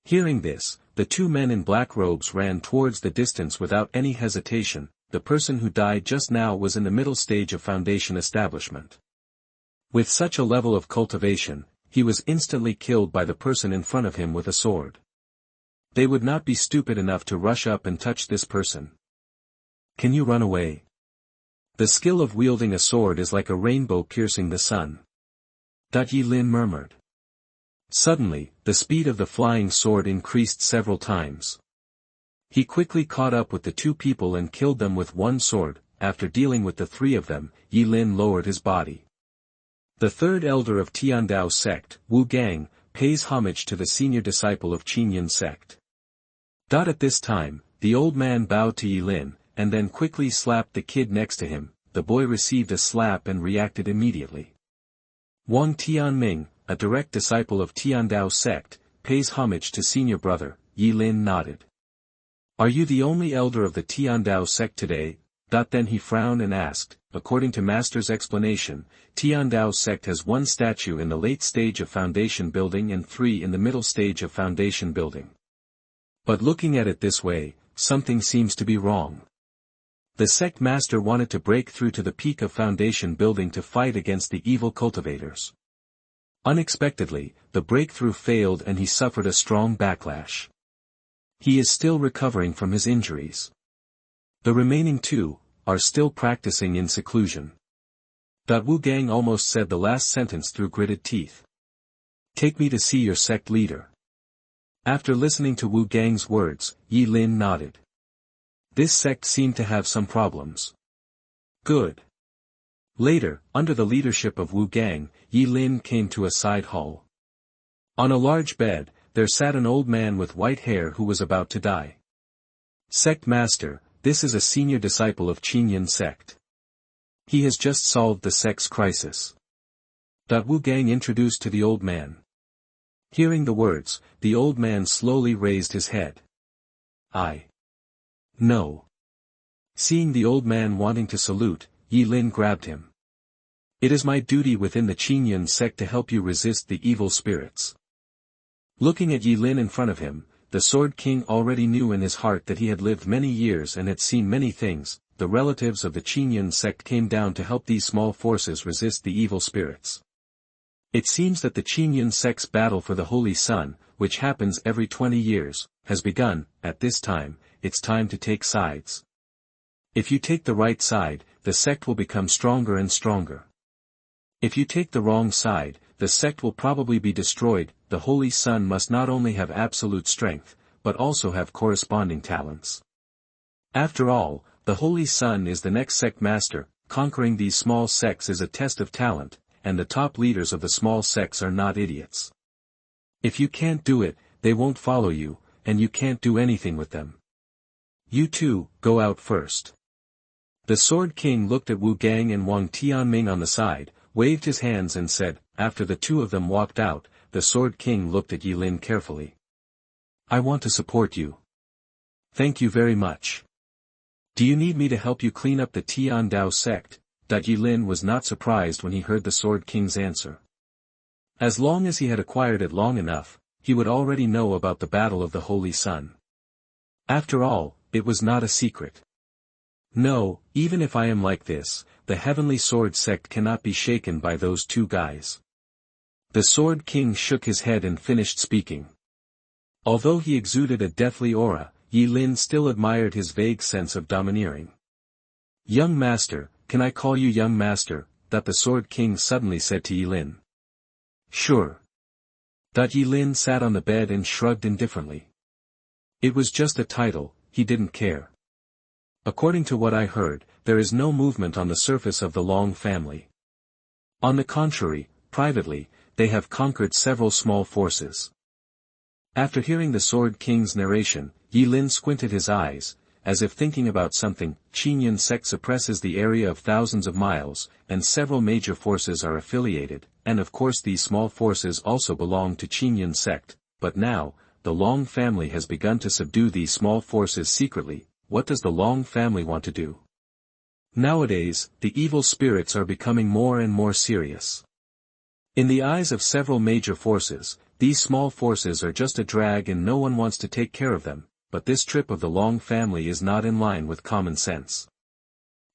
Hearing this, the 2 men in black robes ran towards the distance without any hesitation. The person who died just now was in the middle stage of foundation establishment. With such a level of cultivation, he was instantly killed by the person in front of him with a sword. They would not be stupid enough to rush up and touch this person. Can you run away? The skill of wielding a sword is like a rainbow piercing the sun. Yi Lin murmured. Suddenly, the speed of the flying sword increased several times. He quickly caught up with the two people and killed them with one sword. After dealing with the three of them, Lin lowered his body. The third elder of Tian Dao sect, Wu Gang, pays homage to the senior disciple of Qinyan sect. At this time, the old man bowed to Lin, and then quickly slapped the kid next to him. The boy received a slap and reacted immediately. Wang Tianming, a direct disciple of Tian Dao sect, pays homage to senior brother. Lin nodded. Are you the only elder of the Tian Dao sect today? Then he frowned and asked, according to Master's explanation, Tian Dao sect has 1 statue in the late stage of foundation building and 3 in the middle stage of foundation building. But looking at it this way, something seems to be wrong. The sect master wanted to break through to the peak of foundation building to fight against the evil cultivators. Unexpectedly, the breakthrough failed and he suffered a strong backlash. He is still recovering from his injuries. The remaining 2 are still practicing in seclusion. Wu Gang almost said the last sentence through gritted teeth. Take me to see your sect leader. After listening to Wu Gang's words, Lin nodded. This sect seemed to have some problems. Good. Later, under the leadership of Wu Gang, Lin came to a side hall. On a large bed, there sat an old man with white hair who was about to die. Sect Master, this is a senior disciple of Qinyan sect. He has just solved the sect's crisis. Wu Gang introduced to the old man. Hearing the words, the old man slowly raised his head. No. Seeing the old man wanting to salute, Lin grabbed him. It is my duty within the Qinyan sect to help you resist the evil spirits. Looking at Lin in front of him, the Sword King already knew in his heart that he had lived many years and had seen many things. The relatives of the Qinyan sect came down to help these small forces resist the evil spirits. It seems that the Qinyan sect's battle for the Holy Sun, which happens every 20 years, has begun. At this time, it's time to take sides. If you take the right side, the sect will become stronger and stronger. If you take the wrong side, the sect will probably be destroyed. The Holy Sun must not only have absolute strength, but also have corresponding talents. After all, the Holy Sun is the next sect master. Conquering these small sects is a test of talent, and the top leaders of the small sects are not idiots. If you can't do it, they won't follow you, and you can't do anything with them. You two, go out first. The Sword King looked at Wu Gang and Wang Tianming on the side, waved his hands and said. After the two of them walked out, the Sword King looked at Lin carefully. I want to support you. Thank you very much. Do you need me to help you clean up the Tian Dao sect? Lin was not surprised when he heard the Sword King's answer. As long as he had acquired it long enough, he would already know about the Battle of the Holy Sun. After all, it was not a secret. No, even if I am like this, the Heavenly Sword sect cannot be shaken by those two guys. The Sword King shook his head and finished speaking. Although he exuded a deathly aura, Lin still admired his vague sense of domineering. Young Master, can I call you Young Master? The Sword King suddenly said to Lin. Sure. Lin sat on the bed and shrugged indifferently. It was just a title, he didn't care. According to what I heard, there is no movement on the surface of the Long family. On the contrary, privately, they have conquered several small forces. After hearing the Sword King's narration, Lin squinted his eyes, as if thinking about something. Qinyan sect suppresses the area of thousands of miles, and several major forces are affiliated, and of course these small forces also belong to Qinyan sect, but now, the Long family has begun to subdue these small forces secretly. What does the Long family want to do? Nowadays, the evil spirits are becoming more and more serious. In the eyes of several major forces, these small forces are just a drag and no one wants to take care of them, but this trip of the Long family is not in line with common sense.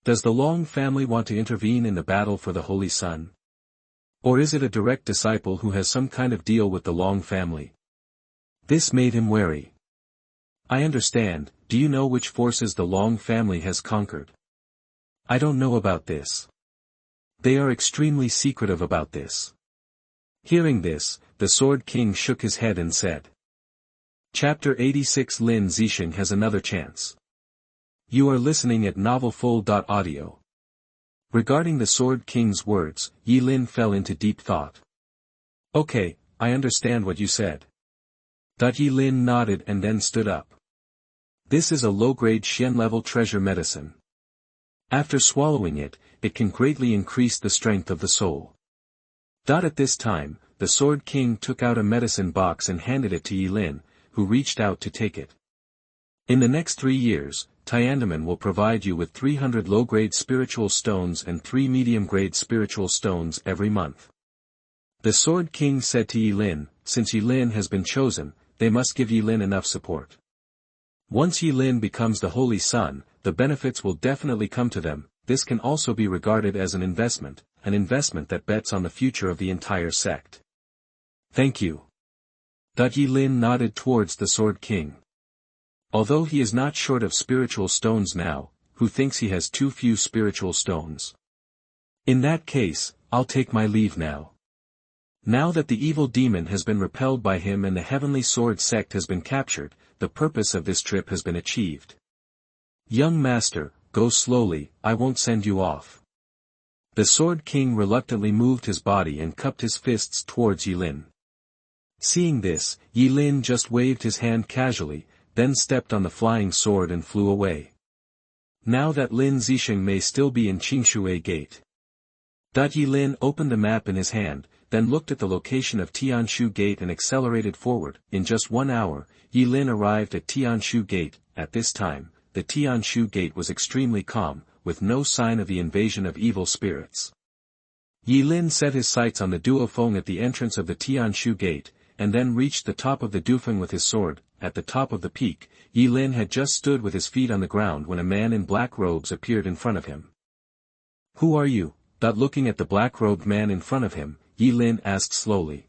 Does the Long family want to intervene in the battle for the Holy Sun? Or is it a direct disciple who has some kind of deal with the Long family? This made him wary. I understand. Do you know which forces the Long family has conquered? I don't know about this. They are extremely secretive about this. Hearing this, the the Sword King shook his head and said. Chapter 86 Lin Zisheng has another chance. You are listening at novelfull.audio. Regarding the Sword King's words, Yi Lin fell into deep thought. Okay, I understand what you said. Yi Lin nodded and then stood up. This is a low-grade Xian-level treasure medicine. After swallowing it, it can greatly increase the strength of the soul. At this time, the Sword King took out a medicine box and handed it to Yi Lin, who reached out to take it. In the next 3 years, Tian will provide you with 300 low-grade spiritual stones and 3 medium-grade spiritual stones every month. The Sword King said to Yi Lin, since Yi Lin has been chosen, they must give Yi Lin enough support. Once Yi Lin becomes the Holy Son, the benefits will definitely come to them. This can also be regarded as an investment that bets on the future of the entire sect. Thank you. Yi Lin nodded towards the Sword King. Although he is not short of spiritual stones now, who thinks he has too few spiritual stones? In that case, I'll take my leave now. Now that the evil demon has been repelled by him and the Heavenly Sword Sect has been captured, the purpose of this trip has been achieved. Young master, go slowly, I won't send you off. The Sword King reluctantly moved his body and cupped his fists towards Yi Lin. Seeing this, Yi Lin just waved his hand casually, then stepped on the flying sword and flew away. Now that Lin Zisheng may still be in Qingshui Gate. Yi Lin opened the map in his hand, then looked at the location of Tianshu Gate and accelerated forward. In just 1 hour, Yi Lin arrived at Tianshu Gate. At this time, the Tianshu Gate was extremely calm, with no sign of the invasion of evil spirits. Yi Lin set his sights on the Duofeng at the entrance of the Tianshu Gate, and then reached the top of the Duofeng with his sword. At the top of the peak, Yi Lin had just stood with his feet on the ground when a man in black robes appeared in front of him. Who are you? Looking at the black-robed man in front of him, Yi Lin asked slowly.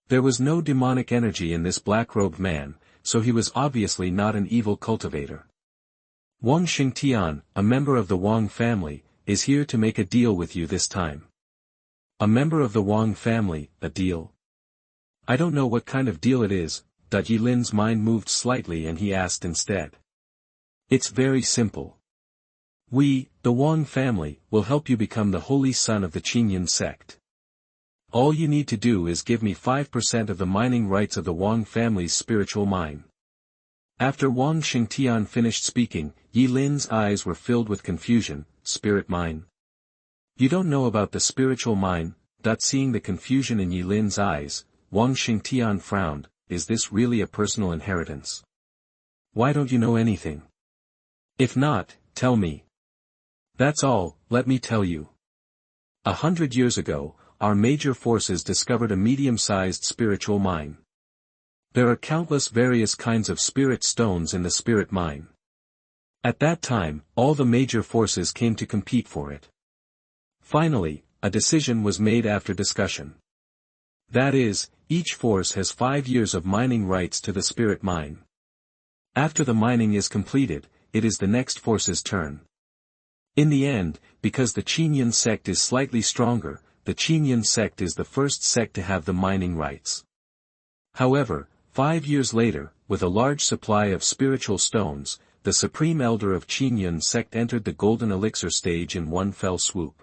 There was no demonic energy in this black-robed man, so he was obviously not an evil cultivator. Wang Xingtian, a member of the Wang family, is here to make a deal with you this time. A member of the Wang family, a deal? I don't know what kind of deal it is. Yi Lin's mind moved slightly and he asked instead. It's very simple. We, the Wang family, will help you become the holy son of the Qinyan sect. All you need to do is give me 5% of the mining rights of the Wang family's spiritual mine. After Wang Xingtian finished speaking, Yi Lin's eyes were filled with confusion. Spirit mine? You don't know about the spiritual mine? Seeing the confusion in Yi Lin's eyes, Wang Xingtian frowned. Is this really a personal inheritance? Why don't you know anything? If not, tell me. That's all, let me tell you. 100 years ago, our major forces discovered a medium-sized spiritual mine. There are countless various kinds of spirit stones in the spirit mine. At that time, all the major forces came to compete for it. Finally, a decision was made after discussion. That is, each force has 5 years of mining rights to the spirit mine. After the mining is completed, it is the next force's turn. In the end, because the Qinyan sect is slightly stronger, the Qinyan sect is the first sect to have the mining rights. However, 5 years later, with a large supply of spiritual stones, the Supreme Elder of Qinyan sect entered the Golden Elixir stage in one fell swoop.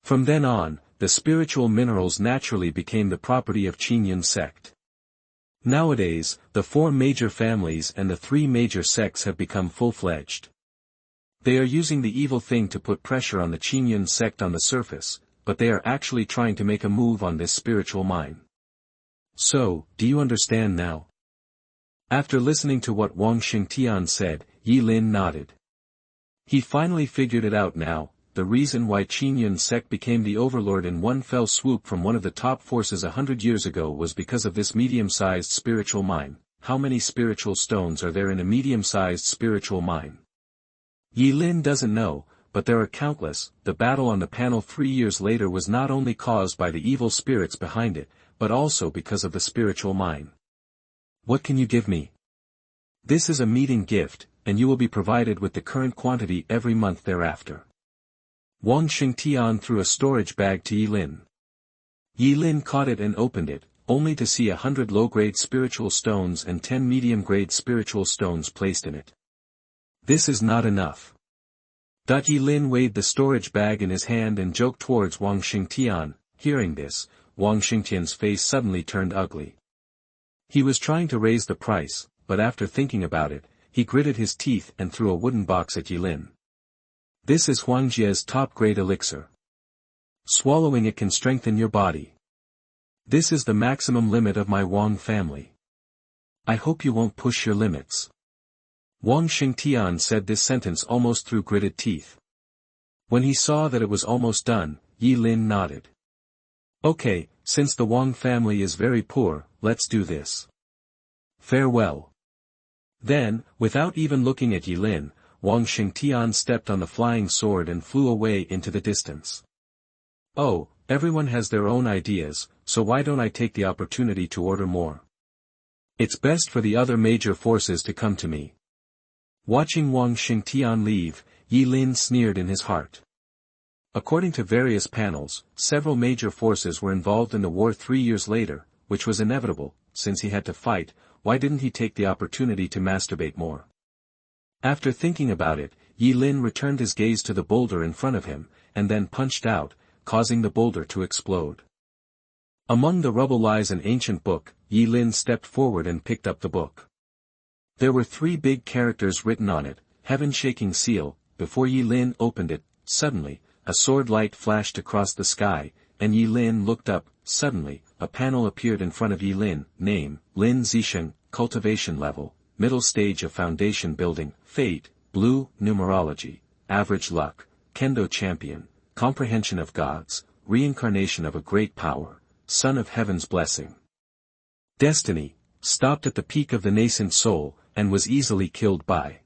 From then on, the spiritual minerals naturally became the property of Qinyan sect. Nowadays, the 4 major families and the 3 major sects have become full-fledged. They are using the evil thing to put pressure on the Qinyan sect on the surface, but they are actually trying to make a move on this spiritual mine. So, do you understand now? After listening to what Wang Xingtian said, Yi Lin nodded. He finally figured it out now. The reason why Qinyan sect became the overlord in one fell swoop from one of the top forces 100 years ago was because of this medium-sized spiritual mine. How many spiritual stones are there in a medium-sized spiritual mine? Yi Lin doesn't know, but there are countless. The battle on the panel 3 years later was not only caused by the evil spirits behind it, but also because of the spiritual mine. What can you give me? This is a meeting gift, and you will be provided with the current quantity every month thereafter. Wang Xingtian threw a storage bag to Yi Lin. Yi Lin caught it and opened it. only to see 100 low-grade spiritual stones and 10 medium-grade spiritual stones placed in it. This is not enough. Yi Lin weighed the storage bag in his hand and joked towards Wang Xingtian. Hearing this, Wang Xingtian's face suddenly turned ugly. He was trying to raise the price, but after thinking about it, he gritted his teeth and threw a wooden box at Yi Lin. This is Huangjie's top-grade elixir. Swallowing it can strengthen your body. This is the maximum limit of my Wang family. I hope you won't push your limits. Wang Xingtian said this sentence almost through gritted teeth. When he saw that it was almost done, Yi Lin nodded. Okay, since the Wang family is very poor, let's do this. Farewell. Then, without even looking at Yi Lin, Wang Xingtian stepped on the flying sword and flew away into the distance. Oh, everyone has their own ideas, so why don't I take the opportunity to order more? It's best for the other major forces to come to me. Watching Wang Xingtian leave, Yi Lin sneered in his heart. According to various panels, several major forces were involved in the war 3 years later, which was inevitable, since he had to fight. Why didn't he take the opportunity to masturbate more? After thinking about it, Yi Lin returned his gaze to the boulder in front of him, and then punched out, causing the boulder to explode. Among the rubble lies an ancient book. Yi Lin stepped forward and picked up the book. There were 3 big characters written on it, Heaven-shaking seal. Before Yi Lin opened it, suddenly, a sword light flashed across the sky, and Yi Lin looked up. Suddenly, a panel appeared in front of Yi Lin. Name, Lin Zisheng, cultivation level, middle stage of foundation building, fate, blue, numerology, average luck, kendo champion, comprehension of gods, reincarnation of a great power, son of heaven's blessing. Destiny, stopped at the peak of the nascent soul, and was easily killed by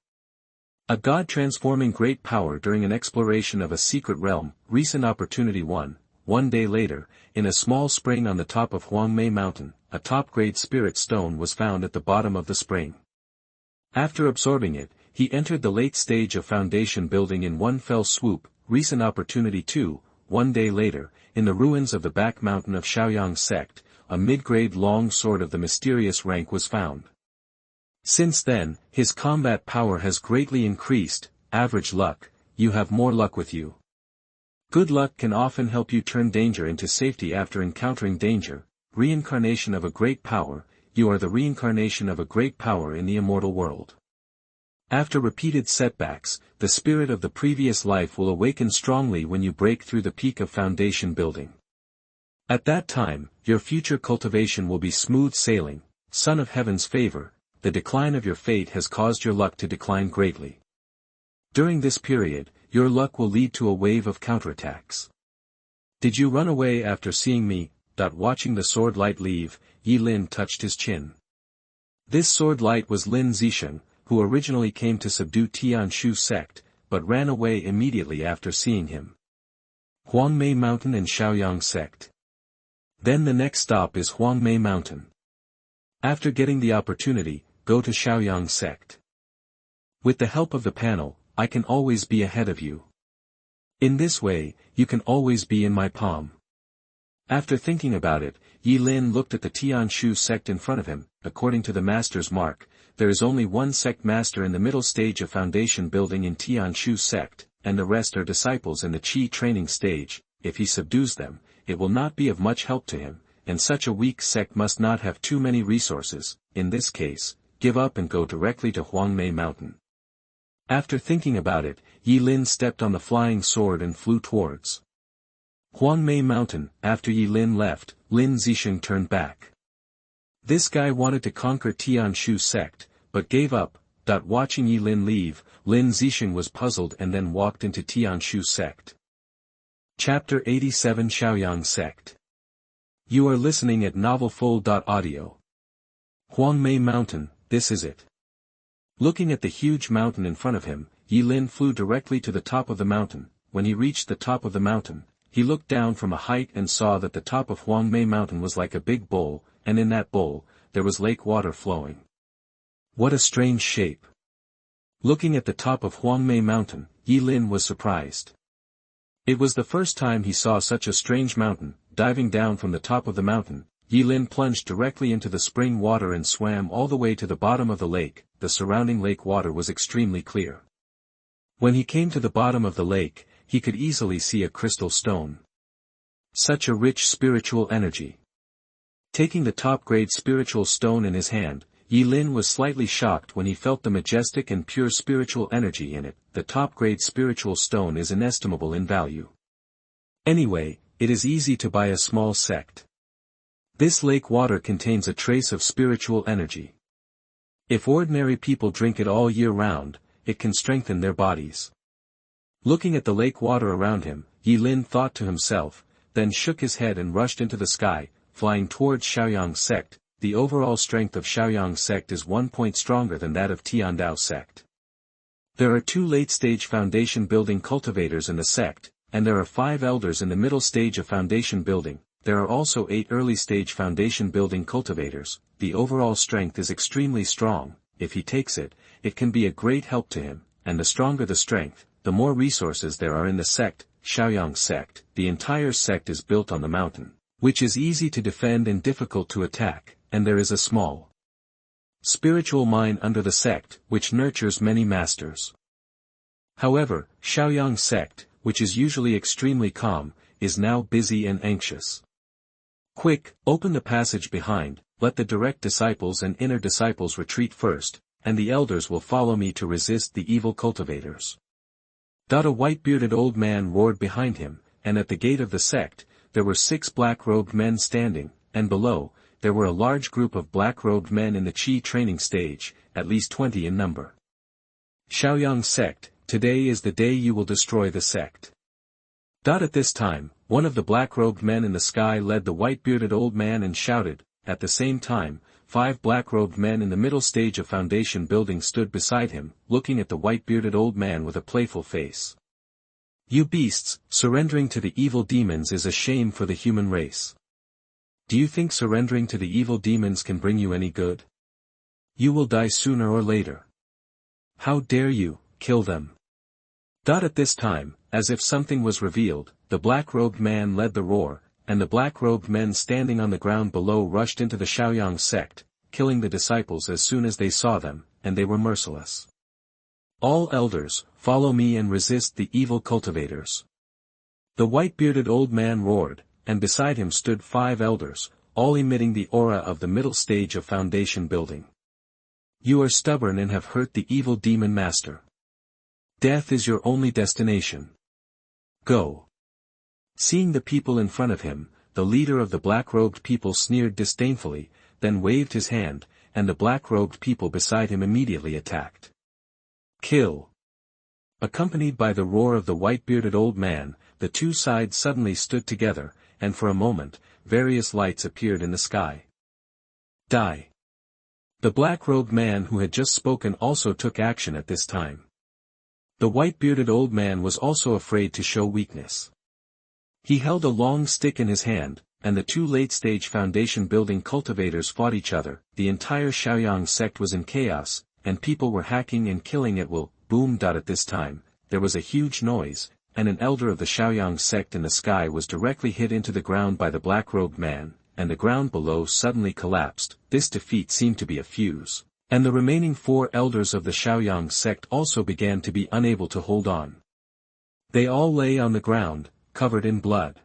a god transforming great power during an exploration of a secret realm. Recent opportunity 1. 1 day later, in a small spring on the top of Huangmei Mountain, a top-grade spirit stone was found at the bottom of the spring. After absorbing it, he entered the late stage of foundation building in one fell swoop. Recent opportunity 2. 1 day later, in the ruins of the back mountain of Shaoyang Sect, a mid-grade long sword of the mysterious rank was found. Since then, his combat power has greatly increased. Average luck, you have more luck with you. Good luck can often help you turn danger into safety after encountering danger. Reincarnation of a great power, you are the reincarnation of a great power in the immortal world. After repeated setbacks, the spirit of the previous life will awaken strongly when you break through the peak of foundation building. At that time, your future cultivation will be smooth sailing. Son of heaven's favor, the decline of your fate has caused your luck to decline greatly. During this period, your luck will lead to a wave of counterattacks. Did you run away after seeing me? Watching the sword light leave, Yi Lin touched his chin. This sword light was Lin Zisheng, who originally came to subdue Tian Sect, but ran away immediately after seeing him. Huangmei Mountain and Shaoyang Sect. Then the next stop is Huangmei Mountain. After getting the opportunity, go to Shaoyang Sect. With the help of the panel, I can always be ahead of you. In this way, you can always be in my palm. After thinking about it, Yi Lin looked at the Tian Sect in front of him. According to the master's mark, there is only one sect master in the middle stage of foundation building in Tian Sect, and the rest are disciples in the Qi training stage. If he subdues them, it will not be of much help to him, and such a weak sect must not have too many resources. In this case, give up and go directly to Huangmei Mountain. After thinking about it, Yi Lin stepped on the flying sword and flew towards Huangmei Mountain. After Yi Lin left, Lin Zisheng turned back. This guy wanted to conquer Tian Sect, but gave up. Watching Yi Lin leave, Lin Zisheng was puzzled and then walked into Tian Sect. Chapter 87 Shaoyang Sect. You are listening at novelfull.audio. Huangmei Mountain, this is it. Looking at the huge mountain in front of him, Yi Lin flew directly to the top of the mountain. When he reached the top of the mountain, he looked down from a height and saw that the top of Huangmei Mountain was like a big bowl, and in that bowl, there was lake water flowing. What a strange shape. Looking at the top of Huangmei Mountain, Yi Lin was surprised. It was the first time he saw such a strange mountain. Diving down from the top of the mountain, Yi Lin plunged directly into the spring water and swam all the way to the bottom of the lake. The surrounding lake water was extremely clear. When he came to the bottom of the lake, he could easily see a crystal stone. Such a rich spiritual energy. Taking the top-grade spiritual stone in his hand, Yi Lin was slightly shocked when he felt the majestic and pure spiritual energy in it. The top-grade spiritual stone is inestimable in value. Anyway, it is easy to buy a small sect. This lake water contains a trace of spiritual energy. If ordinary people drink it all year round, it can strengthen their bodies. Looking at the lake water around him, Yi Lin thought to himself, then shook his head and rushed into the sky, flying towards Shaoyang Sect. The overall strength of Shaoyang Sect is 1 point stronger than that of Tian Dao Sect. There are 2 late-stage foundation building cultivators in the sect, and there are 5 elders in the middle stage of foundation building. There are also 8 early-stage foundation building cultivators. The overall strength is extremely strong. If he takes it, it can be a great help to him, and the stronger the strength, the more resources there are in the sect. Shaoyang Sect. The entire sect is built on the mountain, which is easy to defend and difficult to attack, and there is a small spiritual mine under the sect, which nurtures many masters. However, Shaoyang Sect, which is usually extremely calm, is now busy and anxious. Quick, open the passage behind, let the direct disciples and inner disciples retreat first, and the elders will follow me to resist the evil cultivators. A white-bearded old man roared behind him, and at the gate of the sect, there were 6 black-robed men standing, and below, there were a large group of black-robed men in the Qi training stage, at least 20 in number. Shaoyang Sect, today is the day you will destroy the sect. At this time, one of the black-robed men in the sky led the white-bearded old man and shouted. At the same time, 5 black-robed men in the middle stage of foundation building stood beside him, looking at the white-bearded old man with a playful face. You beasts, surrendering to the evil demons is a shame for the human race. Do you think surrendering to the evil demons can bring you any good? You will die sooner or later. How dare you, kill them. At this time, as if something was revealed, the black-robed man led the roar, and the black-robed men standing on the ground below rushed into the Shaoyang Sect, killing the disciples as soon as they saw them, and they were merciless. All elders, follow me and resist the evil cultivators. The white-bearded old man roared, and beside him stood 5 elders, all emitting the aura of the middle stage of foundation building. You are stubborn and have hurt the evil demon master. Death is your only destination. Go. Seeing the people in front of him, the leader of the black-robed people sneered disdainfully, then waved his hand, and the black-robed people beside him immediately attacked. Kill. Accompanied by the roar of the white-bearded old man, the 2 sides suddenly stood together, and for a moment, various lights appeared in the sky. Die. The black-robed man who had just spoken also took action at this time. The white-bearded old man was also afraid to show weakness. He held a long stick in his hand, and the 2 late-stage foundation-building cultivators fought each other. The entire Shaoyang Sect was in chaos, and people were hacking and killing at will. Boom. At this time, there was a huge noise, and an elder of the Shaoyang Sect in the sky was directly hit into the ground by the black-robed man, and the ground below suddenly collapsed. This defeat seemed to be a fuse, and the remaining 4 elders of the Shaoyang Sect also began to be unable to hold on. They all lay on the ground, covered in blood.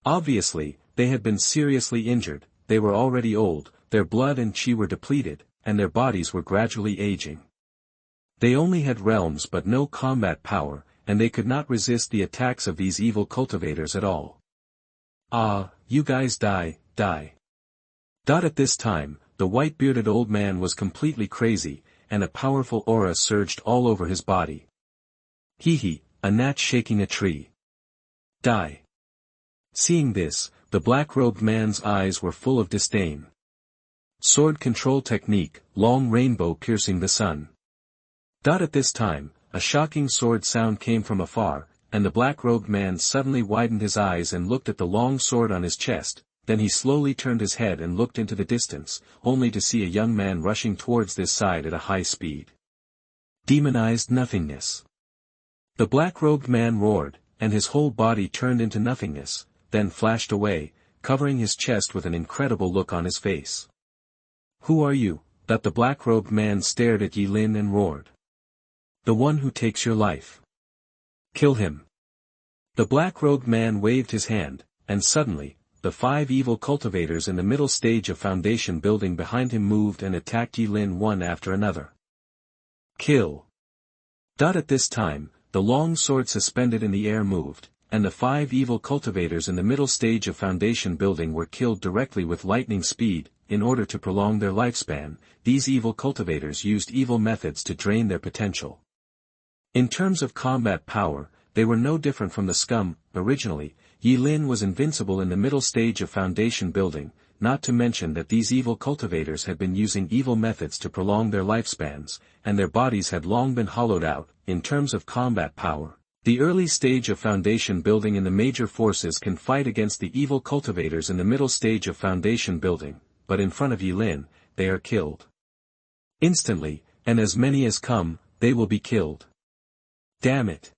Obviously, they had been seriously injured. They were already old, their blood and qi were depleted, and their bodies were gradually aging. They only had realms but no combat power, and they could not resist the attacks of these evil cultivators at all. Ah, you guys die. At this time, the white-bearded old man was completely crazy, and a powerful aura surged all over his body. Hee, a gnat shaking a tree. Die. Seeing this, the black-robed man's eyes were full of disdain. Sword control technique, long rainbow piercing the sun. At this time, a shocking sword sound came from afar, and the black-robed man suddenly widened his eyes and looked at the long sword on his chest. Then he slowly turned his head and looked into the distance, only to see a young man rushing towards this side at a high speed. Demonized nothingness. The black-robed man roared, and his whole body turned into nothingness, then flashed away. covering his chest with an incredible look on his face. "Who are you?" That the black-robed man stared at Yi Lin and roared. "The one who takes your life. Kill him." The black-robed man waved his hand, and suddenly, the 5 evil cultivators in the middle stage of foundation building behind him moved and attacked Yi Lin one after another. Kill. At this time, the long sword suspended in the air moved, and the 5 evil cultivators in the middle stage of foundation building were killed directly with lightning speed. In order to prolong their lifespan, these evil cultivators used evil methods to drain their potential. In terms of combat power, they were no different from the scum. Originally, Yi Lin was invincible in the middle stage of foundation building, not to mention that these evil cultivators had been using evil methods to prolong their lifespans, and their bodies had long been hollowed out. In terms of combat power, the early stage of foundation building in the major forces can fight against the evil cultivators in the middle stage of foundation building, but in front of Yi Lin, they are killed instantly, and as many as come, they will be killed. Damn it.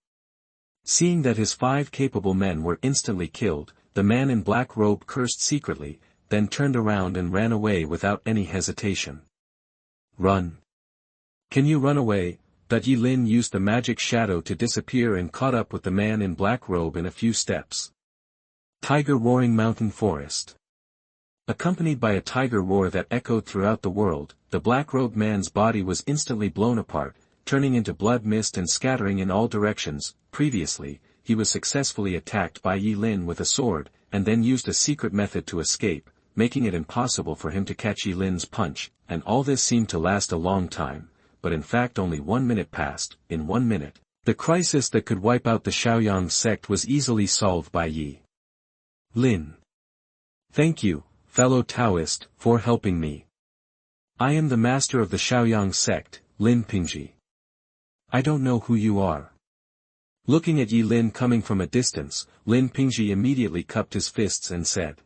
Seeing that his 5 capable men were instantly killed, the man in black robe cursed secretly, then turned around and ran away without any hesitation. Run. Can you run away? Yi Lin used the magic shadow to disappear and caught up with the man in black robe in a few steps. Tiger roaring mountain forest. Accompanied by a tiger roar that echoed throughout the world, the black-robed man's body was instantly blown apart, turning into blood mist and scattering in all directions. Previously, he was successfully attacked by Yi Lin with a sword, and then used a secret method to escape, making it impossible for him to catch Yi Lin's punch, and all this seemed to last a long time, but in fact only 1 minute passed. In 1 minute, the crisis that could wipe out the Shaoyang sect was easily solved by Yi Lin. "Thank you, fellow Taoist, for helping me. I am the master of the Shaoyang sect, Lin Pingji. I don't know who you are." Looking at Yi Lin coming from a distance, Lin Pingji immediately cupped his fists and said.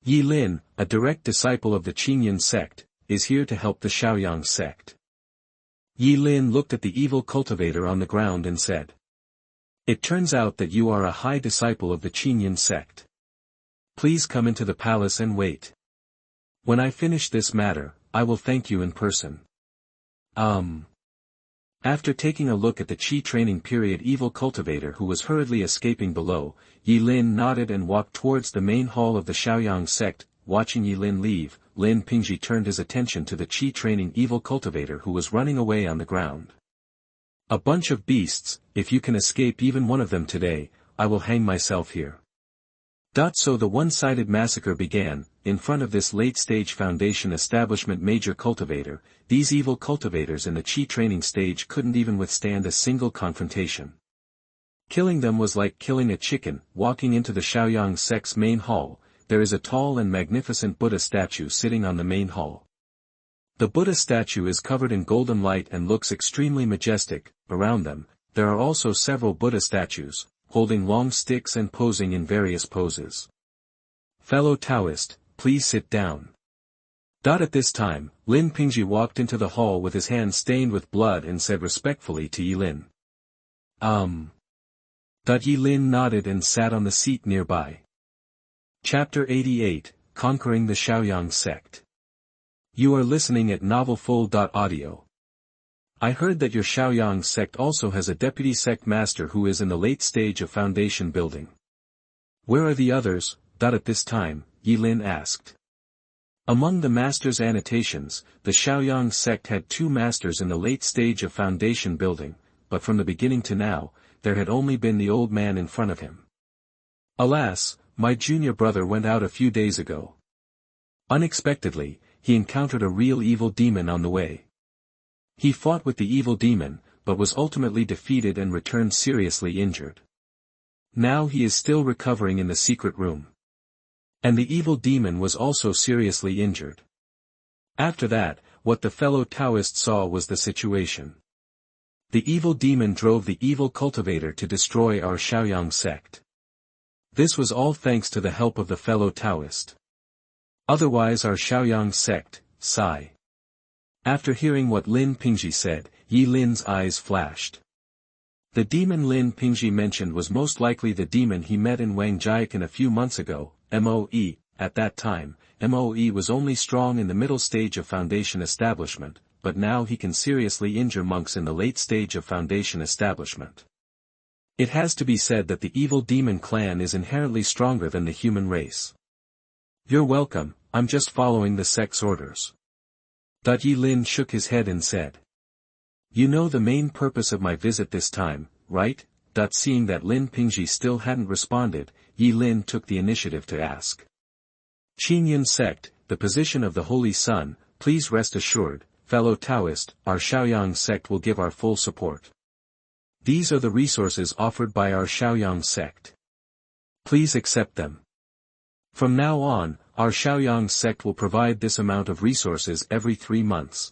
"Yi Lin, a direct disciple of the Qingyan sect, is here to help the Shaoyang sect." Yi Lin looked at the evil cultivator on the ground and said. "It turns out that you are a high disciple of the Qingyan sect. Please come into the palace and wait. When I finish this matter, I will thank you in person." After taking a look at the Qi training period evil cultivator who was hurriedly escaping below, Yi Lin nodded and walked towards the main hall of the Shaoyang sect. Watching Yi Lin leave, Lin Pingji turned his attention to the Qi training evil cultivator who was running away on the ground. "A bunch of beasts, if you can escape even one of them today, I will hang myself here." So the one-sided massacre began. In front of this late-stage foundation establishment major cultivator, these evil cultivators in the Qi training stage couldn't even withstand a single confrontation. Killing them was like killing a chicken. Walking into the Shaoyang sect's main hall, there is a tall and magnificent Buddha statue sitting on the main hall. The Buddha statue is covered in golden light and looks extremely majestic. Around them, there are also several Buddha statues, holding long sticks and posing in various poses. "Fellow Taoist, please sit down." At this time, Lin Pingji walked into the hall with his hands stained with blood and said respectfully to Yi Lin. Yi Lin nodded and sat on the seat nearby. Chapter 88, Conquering the Shaoyang Sect. You are listening at novelfull.audio. I heard that your Shaoyang sect also has a deputy sect master who is in the late stage of foundation building. Where are the others? At this time, Yi Lin asked. Among the master's annotations, the Shaoyang sect had 2 masters in the late stage of foundation building, but from the beginning to now, there had only been the old man in front of him. Alas, my junior brother went out a few days ago. Unexpectedly, he encountered a real evil demon on the way. He fought with the evil demon, but was ultimately defeated and returned seriously injured. Now he is still recovering in the secret room. And the evil demon was also seriously injured. After that, what the fellow Taoist saw was the situation. The evil demon drove the evil cultivator to destroy our Shaoyang sect. This was all thanks to the help of the fellow Taoist. Otherwise our Shaoyang sect, sigh. After hearing what Lin Pingji said, Yi Lin's eyes flashed. The demon Lin Pingji mentioned was most likely the demon he met in Wangjiakan a few months ago, Moe. At that time, Moe was only strong in the middle stage of Foundation establishment, but now he can seriously injure monks in the late stage of Foundation establishment. It has to be said that the evil demon clan is inherently stronger than the human race. You're welcome, I'm just following the Sect's orders. Yi Lin shook his head and said. You know the main purpose of my visit this time, right? Seeing that Lin Pingji still hadn't responded, Yi Lin took the initiative to ask. Qingyun Sect, the position of the Holy Sun, please rest assured, fellow Taoist, our Shaoyang sect will give our full support. These are the resources offered by our Shaoyang sect. Please accept them. From now on, our Shaoyang sect will provide this amount of resources every 3 months.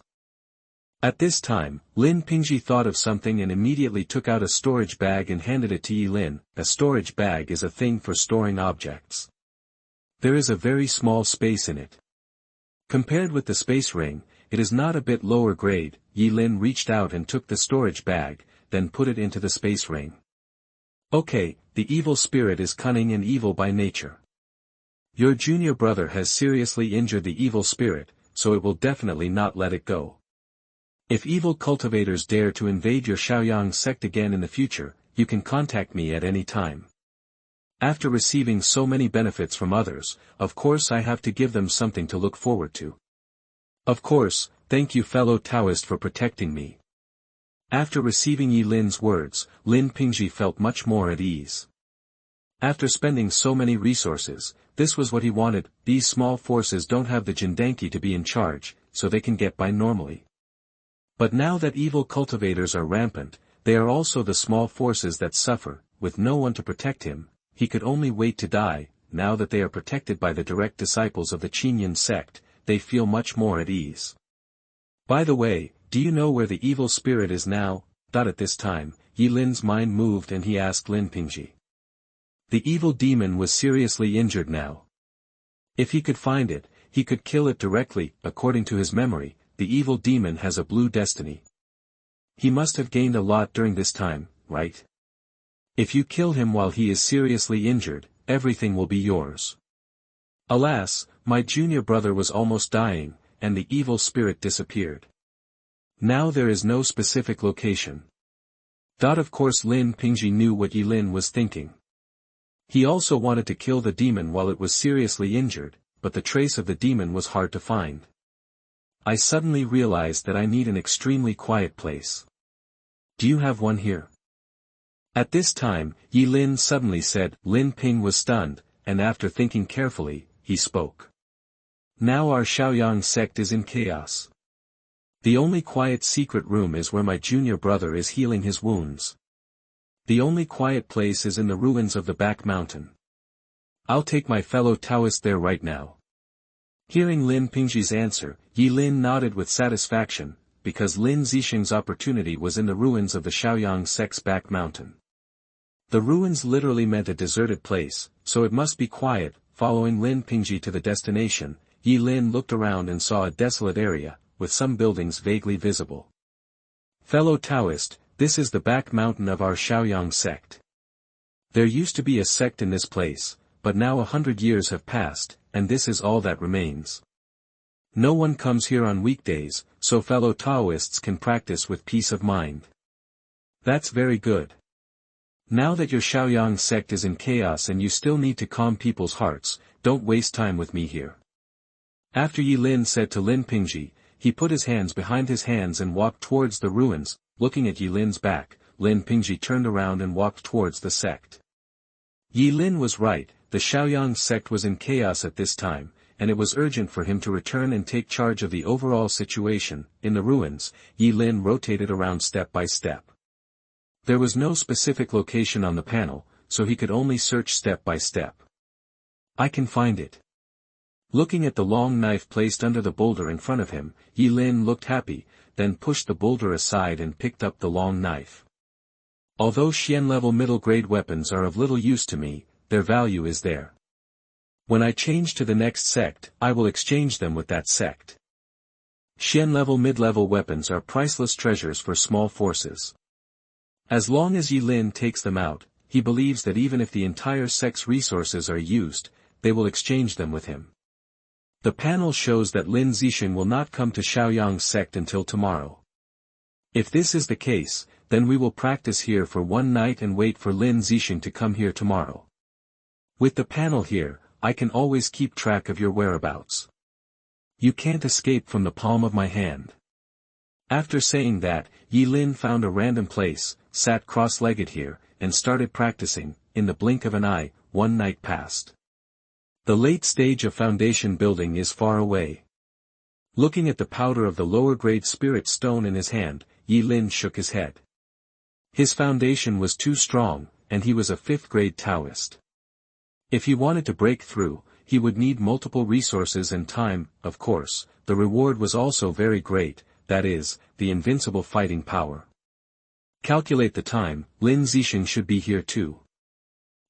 At this time, Lin Pingji thought of something and immediately took out a storage bag and handed it to Yi Lin. A storage bag is a thing for storing objects. There is a very small space in it. Compared with the space ring, it is not a bit lower grade. Yi Lin reached out and took the storage bag, then put it into the space ring. Okay, the evil spirit is cunning and evil by nature. Your junior brother has seriously injured the evil spirit, so it will definitely not let it go. If evil cultivators dare to invade your Shaoyang sect again in the future, you can contact me at any time. After receiving so many benefits from others, of course I have to give them something to look forward to. Of course, thank you fellow Taoist for protecting me. After receiving Yi Lin's words, Lin Pingji felt much more at ease. After spending so many resources, this was what he wanted. These small forces don't have the Jindanki to be in charge, so they can get by normally. But now that evil cultivators are rampant, they are also the small forces that suffer. With no one to protect him, he could only wait to die. Now that they are protected by the direct disciples of the Qingyun sect, they feel much more at ease. By the way, do you know where the evil spirit is now? At this time, Yi Lin's mind moved and he asked Lin Pingji. The evil demon was seriously injured now. If he could find it, he could kill it directly. According to his memory, the evil demon has a blue destiny. He must have gained a lot during this time, right? If you kill him while he is seriously injured, everything will be yours. Alas, my junior brother was almost dying, and the evil spirit disappeared. Now there is no specific location. Of course Lin Pingji knew what Yi Lin was thinking. He also wanted to kill the demon while it was seriously injured, but the trace of the demon was hard to find. I suddenly realized that I need an extremely quiet place. Do you have one here? At this time, Yi Lin suddenly said. Lin Ping was stunned, and after thinking carefully, he spoke. Now our Shaoyang sect is in chaos. The only quiet secret room is where my junior brother is healing his wounds. The only quiet place is in the ruins of the back mountain. I'll take my fellow Taoist there right now. Hearing Lin Pingji's answer, Yi Lin nodded with satisfaction, because Lin Zisheng's opportunity was in the ruins of the Shaoyang sect's back mountain. The ruins literally meant a deserted place, so it must be quiet. Following Lin Pingji to the destination, Yi Lin looked around and saw a desolate area, with some buildings vaguely visible. Fellow Taoist, this is the back mountain of our Shaoyang sect. There used to be a sect in this place, but now 100 years have passed, and this is all that remains. No one comes here on weekdays, so fellow Taoists can practice with peace of mind. That's very good. Now that your Shaoyang sect is in chaos and you still need to calm people's hearts, don't waste time with me here. After Yi Lin said to Lin Pingji, he put his hands behind his hands and walked towards the ruins. Looking at Yi Lin's back, Lin Pingji turned around and walked towards the sect. Yi Lin was right, the Shaoyang sect was in chaos at this time, and it was urgent for him to return and take charge of the overall situation. In the ruins, Yi Lin rotated around step by step. There was no specific location on the panel, so he could only search step by step. I can find it. Looking at the long knife placed under the boulder in front of him, Yi Lin looked happy, then pushed the boulder aside and picked up the long knife. Although Xian-level middle-grade weapons are of little use to me, their value is there. When I change to the next sect, I will exchange them with that sect. Xian-level mid-level weapons are priceless treasures for small forces. As long as Yi Lin takes them out, he believes that even if the entire sect's resources are used, they will exchange them with him. The panel shows that Lin Zisheng will not come to Shaoyang's sect until tomorrow. If this is the case, then we will practice here for one night and wait for Lin Zisheng to come here tomorrow. With the panel here, I can always keep track of your whereabouts. You can't escape from the palm of my hand. After saying that, Yi Lin found a random place, sat cross-legged here, and started practicing. In the blink of an eye, one night passed. The late stage of foundation building is far away. Looking at the powder of the lower-grade spirit stone in his hand, Yi Lin shook his head. His foundation was too strong, and he was a 5th-grade Taoist. If he wanted to break through, he would need multiple resources and time. Of course, the reward was also very great, that is, the invincible fighting power. Calculate the time, Lin Zisheng should be here too.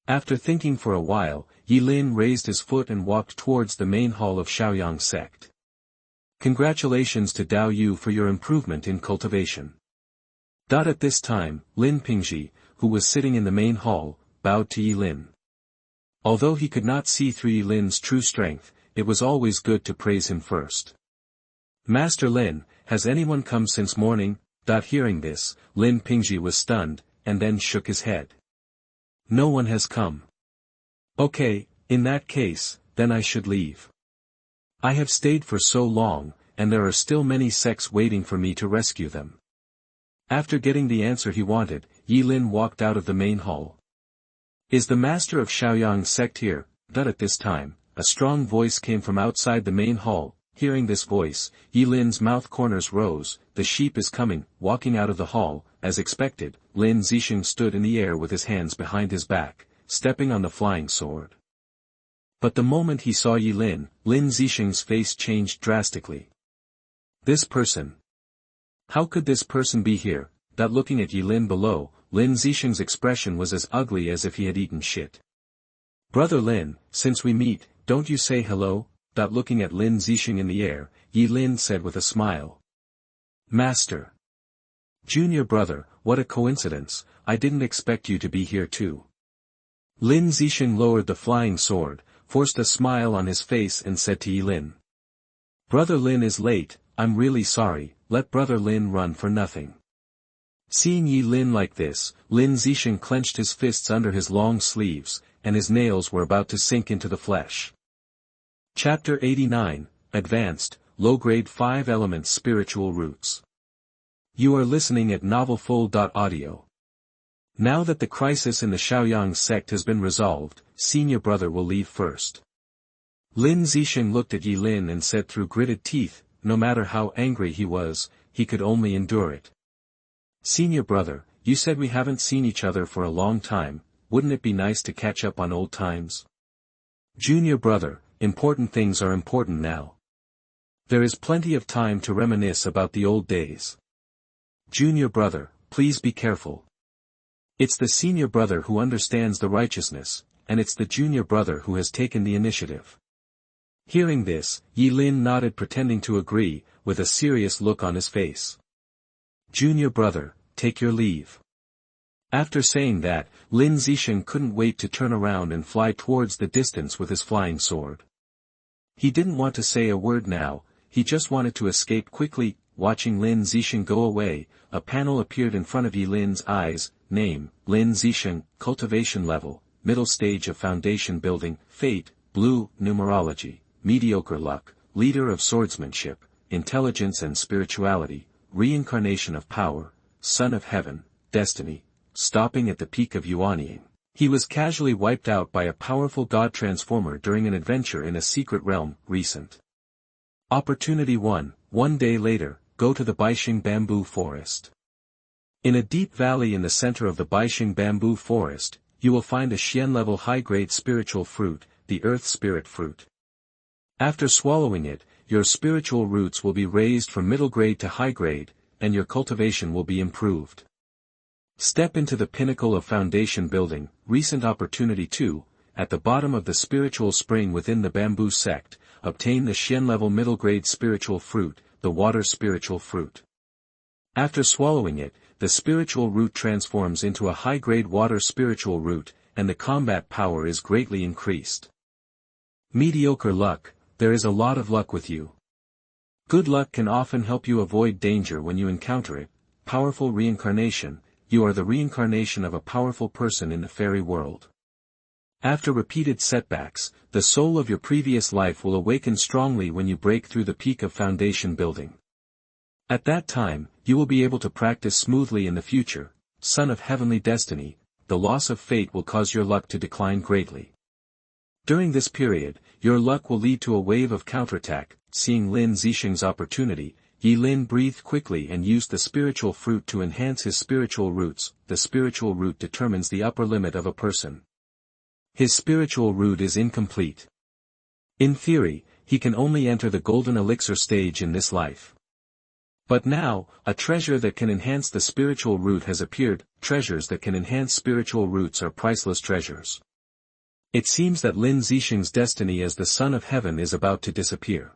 After thinking for a while, Yi Lin raised his foot and walked towards the main hall of Shaoyang sect. Congratulations to Dao Yu for your improvement in cultivation. At this time, Lin Pingji, who was sitting in the main hall, bowed to Yi Lin. Although he could not see through Yi Lin's true strength, it was always good to praise him first. Master Lin, has anyone come since morning? Hearing this, Lin Pingji was stunned, and then shook his head. No one has come. Okay, in that case, then I should leave. I have stayed for so long, and there are still many sects waiting for me to rescue them. After getting the answer he wanted, Yi Lin walked out of the main hall. Is the master of Shaoyang sect here? At this time, a strong voice came from outside the main hall. Hearing this voice, Yi Lin's mouth corners rose. The sheep is coming. Walking out of the hall, as expected, Lin Zisheng stood in the air with his hands behind his back, stepping on the flying sword. But the moment he saw Yi Lin, Lin Zisheng's face changed drastically. This person. How could this person be here? Looking at Yi Lin below, Lin Zisheng's expression was as ugly as if he had eaten shit. Brother Lin, since we meet, don't you say hello? Looking at Lin Zisheng in the air, Yi Lin said with a smile. Master. Junior brother, what a coincidence, I didn't expect you to be here too. Lin Zisheng lowered the flying sword, forced a smile on his face and said to Yi Lin. Brother Lin is late, I'm really sorry, let Brother Lin run for nothing. Seeing Yi Lin like this, Lin Zisheng clenched his fists under his long sleeves, and his nails were about to sink into the flesh. Chapter 89, Advanced, Low-Grade 5 Elements Spiritual Roots. You are listening at NovelFull.audio. Now that the crisis in the Shaoyang sect has been resolved, senior brother will leave first. Lin Zisheng looked at Yi Lin and said through gritted teeth, no matter how angry he was, he could only endure it. Senior brother, you said we haven't seen each other for a long time, wouldn't it be nice to catch up on old times? Junior brother, important things are important now. There is plenty of time to reminisce about the old days. Junior brother, please be careful. It's the senior brother who understands the righteousness, and it's the junior brother who has taken the initiative. Hearing this, Yi Lin nodded pretending to agree, with a serious look on his face. Junior brother, take your leave. After saying that, Lin Zisheng couldn't wait to turn around and fly towards the distance with his flying sword. He didn't want to say a word now, he just wanted to escape quickly. Watching Lin Zisheng go away, a panel appeared in front of Yi Lin's eyes. Name, Lin Zisheng, cultivation level, middle stage of foundation building, fate, blue, numerology, mediocre luck, leader of swordsmanship, intelligence and spirituality, reincarnation of power, son of heaven, destiny. Stopping at the peak of Yuanying, he was casually wiped out by a powerful god transformer during an adventure in a secret realm. Recent opportunity 1. One day later, go to the Baixing bamboo forest. In a deep valley in the center of the Baixing bamboo forest, you will find a Xian-level high-grade spiritual fruit, the Earth Spirit Fruit. After swallowing it, your spiritual roots will be raised from middle grade to high grade, and your cultivation will be improved. Step into the pinnacle of foundation building. Recent opportunity 2, at the bottom of the spiritual spring within the bamboo sect, obtain the Xian-level middle grade spiritual fruit, the water spiritual fruit. After swallowing it, the spiritual root transforms into a high-grade water spiritual root, and the combat power is greatly increased. Mediocre luck, there is a lot of luck with you. Good luck can often help you avoid danger when you encounter it. Powerful reincarnation, you are the reincarnation of a powerful person in the fairy world. After repeated setbacks, the soul of your previous life will awaken strongly when you break through the peak of foundation building. At that time, you will be able to practice smoothly in the future. Son of heavenly destiny, the loss of fate will cause your luck to decline greatly. During this period, your luck will lead to a wave of counterattack. Seeing Lin Zisheng's opportunity, Yi Lin breathed quickly and used the spiritual fruit to enhance his spiritual roots. The spiritual root determines the upper limit of a person. His spiritual root is incomplete. In theory, he can only enter the golden elixir stage in this life. But now, a treasure that can enhance the spiritual root has appeared. Treasures that can enhance spiritual roots are priceless treasures. It seems that Lin Zisheng's destiny as the son of heaven is about to disappear.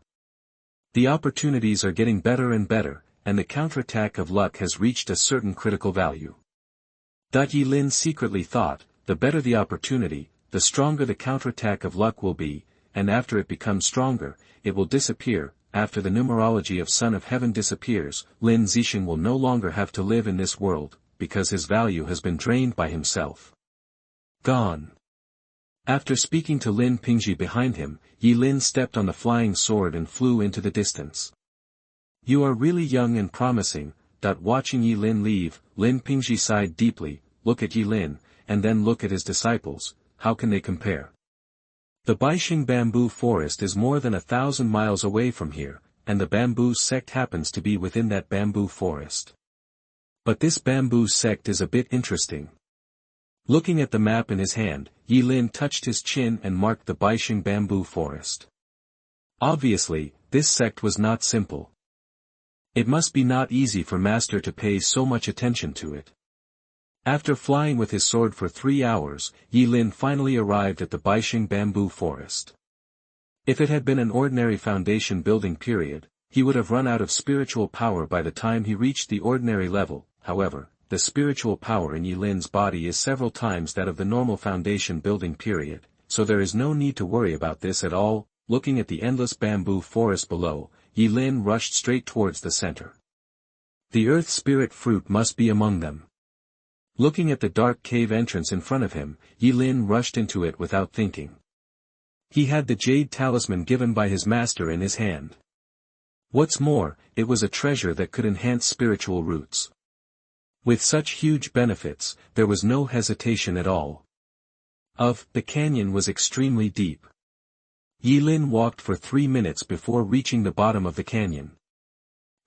The opportunities are getting better and better, and the counterattack of luck has reached a certain critical value. Yi Lin secretly thought, the better the opportunity, the stronger the counterattack of luck will be, and after it becomes stronger, it will disappear. After the numerology of Son of Heaven disappears, Lin Zisheng will no longer have to live in this world, because his value has been drained by himself. Gone. After speaking to Lin Pingji behind him, Yi Lin stepped on the flying sword and flew into the distance. You are really young and promising. Watching Yi Lin leave, Lin Pingji sighed deeply. Look at Yi Lin, and then look at his disciples. How can they compare? The Baixing bamboo forest is more than 1,000 miles away from here, and the bamboo sect happens to be within that bamboo forest. But this bamboo sect is a bit interesting. Looking at the map in his hand, Yi Lin touched his chin and marked the Baixing bamboo forest. Obviously, this sect was not simple. It must be not easy for Master to pay so much attention to it. After flying with his sword for 3 hours, Yi Lin finally arrived at the Baixing bamboo forest. If it had been an ordinary foundation building period, he would have run out of spiritual power by the time he reached the ordinary level. However, the spiritual power in Yi Lin's body is several times that of the normal foundation building period, so there is no need to worry about this at all. Looking at the endless bamboo forest below, Yi Lin rushed straight towards the center. The earth spirit fruit must be among them. Looking at the dark cave entrance in front of him, Yi Lin rushed into it without thinking. He had the jade talisman given by his master in his hand. What's more, it was a treasure that could enhance spiritual roots. With such huge benefits, there was no hesitation at all. The canyon was extremely deep. Yi Lin walked for 3 minutes before reaching the bottom of the canyon.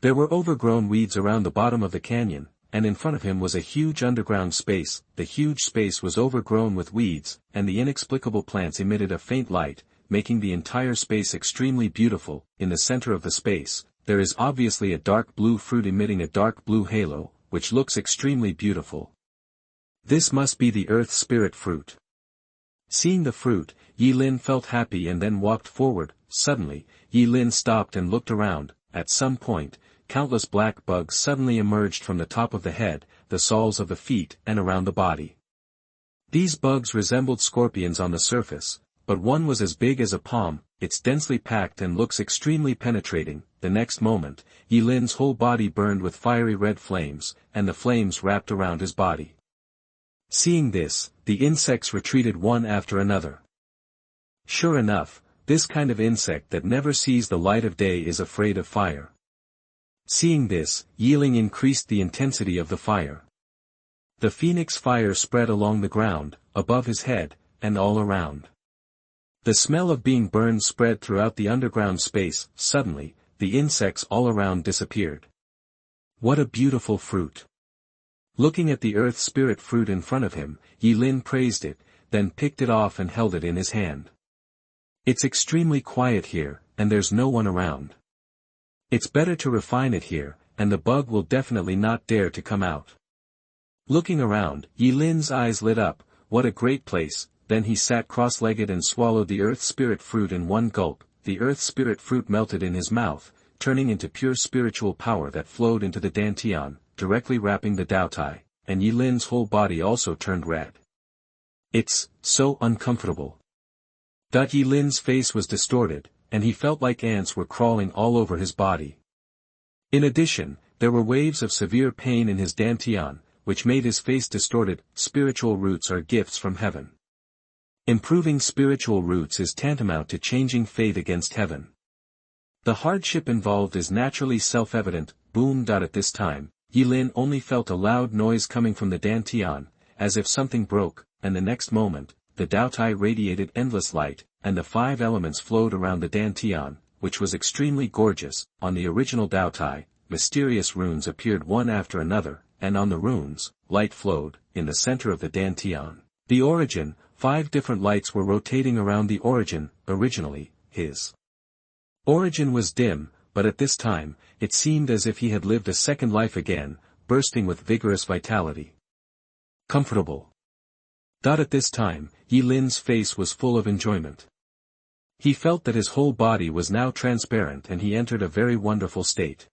There were overgrown weeds around the bottom of the canyon, and in front of him was a huge underground space. The huge space was overgrown with weeds, and the inexplicable plants emitted a faint light, making the entire space extremely beautiful. In the center of the space, there is obviously a dark blue fruit emitting a dark blue halo, which looks extremely beautiful. This must be the earth spirit fruit. Seeing the fruit, Yi Lin felt happy and then walked forward. Suddenly, Yi Lin stopped and looked around. At some point, countless black bugs suddenly emerged from the top of the head, the soles of the feet, and around the body. These bugs resembled scorpions on the surface, but one was as big as a palm. It's densely packed and looks extremely penetrating. The next moment, Yi Lin's whole body burned with fiery red flames, and the flames wrapped around his body. Seeing this, the insects retreated one after another. Sure enough, this kind of insect that never sees the light of day is afraid of fire. Seeing this, Yi Lin increased the intensity of the fire. The phoenix fire spread along the ground, above his head, and all around. The smell of being burned spread throughout the underground space. Suddenly, the insects all around disappeared. What a beautiful fruit! Looking at the earth spirit fruit in front of him, Yi Lin praised it, then picked it off and held it in his hand. It's extremely quiet here, and there's no one around. It's better to refine it here, and the bug will definitely not dare to come out. Looking around, Yi Lin's eyes lit up. What a great place. Then he sat cross-legged and swallowed the earth spirit fruit in one gulp. The earth spirit fruit melted in his mouth, turning into pure spiritual power that flowed into the Dantian, directly wrapping the Daotai, and Yi Lin's whole body also turned red. It's so uncomfortable. Yi Lin's face was distorted, and he felt like ants were crawling all over his body. In addition, there were waves of severe pain in his Dantian, which made his face distorted. Spiritual roots are gifts from heaven. Improving spiritual roots is tantamount to changing fate against heaven. The hardship involved is naturally self-evident. Boom. At this time, Yi Lin only felt a loud noise coming from the Dantian, as if something broke, and the next moment, the Daotai radiated endless light, and the 5 elements flowed around the Dantian, which was extremely gorgeous. On the original Daotai, mysterious runes appeared one after another, and on the runes, light flowed. In the center of the Dantian, the origin, 5 different lights were rotating around the origin. Originally, his origin was dim, but at this time, it seemed as if he had lived a second life again, bursting with vigorous vitality. Comfortable. At this time, Yi Lin's face was full of enjoyment. He felt that his whole body was now transparent and he entered a very wonderful state.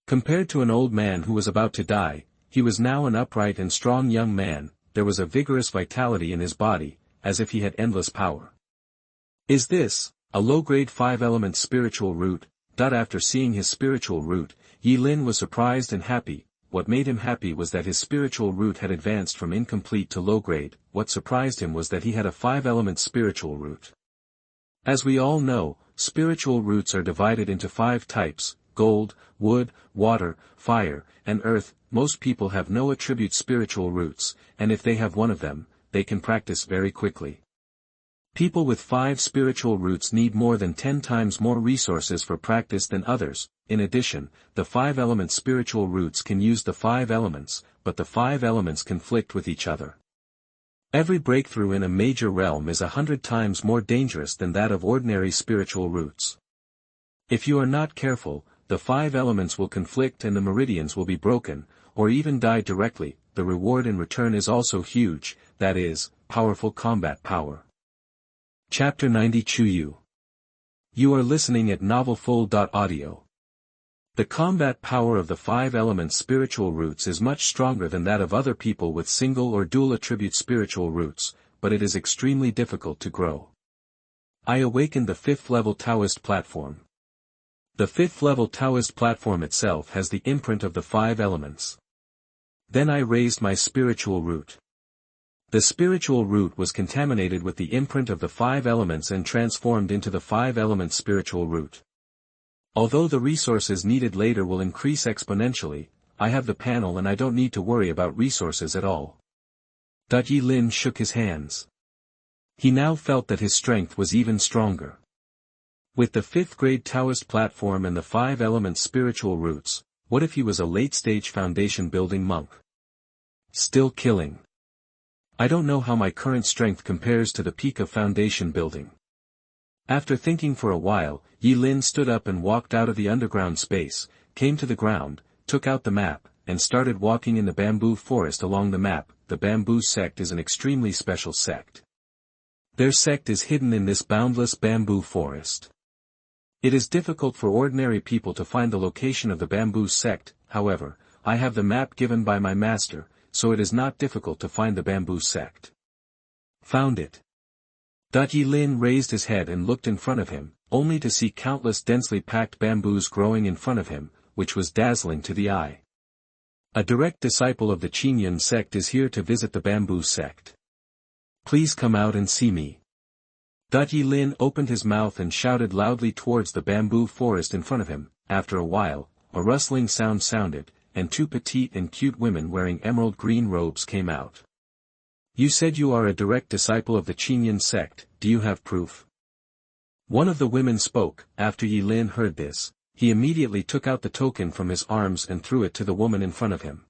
Compared to an old man who was about to die, he was now an upright and strong young man. There was a vigorous vitality in his body, as if he had endless power. Is this a low-grade 5-element spiritual root? After seeing his spiritual root, Yi Lin was surprised and happy. What made him happy was that his spiritual root had advanced from incomplete to low-grade. What surprised him was that he had a 5-element spiritual root. As we all know, spiritual roots are divided into 5 types: gold, wood, water, fire, and earth. Most people have no attribute spiritual roots, and if they have one of them, they can practice very quickly. People with 5 spiritual roots need more than 10 times more resources for practice than others. In addition, the 5-element spiritual roots can use the 5 elements, but the 5 elements conflict with each other. Every breakthrough in a major realm is 100 times more dangerous than that of ordinary spiritual roots. If you are not careful, the 5 elements will conflict and the meridians will be broken, or even die directly. The reward in return is also huge, that is, powerful combat power. Chapter 90 Chu Yu. You are listening at MaleProtagonist. The combat power of the 5-element spiritual roots is much stronger than that of other people with single or dual attribute spiritual roots, but it is extremely difficult to grow. I awakened the 5th level Taoist platform. The 5th level Taoist platform itself has the imprint of the 5 elements. Then I raised my spiritual root. The spiritual root was contaminated with the imprint of the 5 elements and transformed into the 5-element spiritual root. Although the resources needed later will increase exponentially, I have the panel and I don't need to worry about resources at all. Yi Lin shook his hands. He now felt that his strength was even stronger. With the 5th grade Taoist platform and the 5-element spiritual roots, what if he was a late-stage foundation building monk? Still killing. I don't know how my current strength compares to the peak of foundation building. After thinking for a while, Yi Lin stood up and walked out of the underground space, came to the ground, took out the map, and started walking in the bamboo forest along the map. The bamboo sect is an extremely special sect. Their sect is hidden in this boundless bamboo forest. It is difficult for ordinary people to find the location of the bamboo sect. However, I have the map given by my master, so it is not difficult to find the bamboo sect. Found it. Yi Lin raised his head and looked in front of him, only to see countless densely packed bamboos growing in front of him, which was dazzling to the eye. A direct disciple of the Qingyun sect is here to visit the bamboo sect. Please come out and see me. Yi Lin opened his mouth and shouted loudly towards the bamboo forest in front of him. After a while, a rustling sound sounded, and 2 petite and cute women wearing emerald green robes came out. You said you are a direct disciple of the Qingyun sect, do you have proof? One of the women spoke. After Yi Lin heard this, he immediately took out the token from his arms and threw it to the woman in front of him.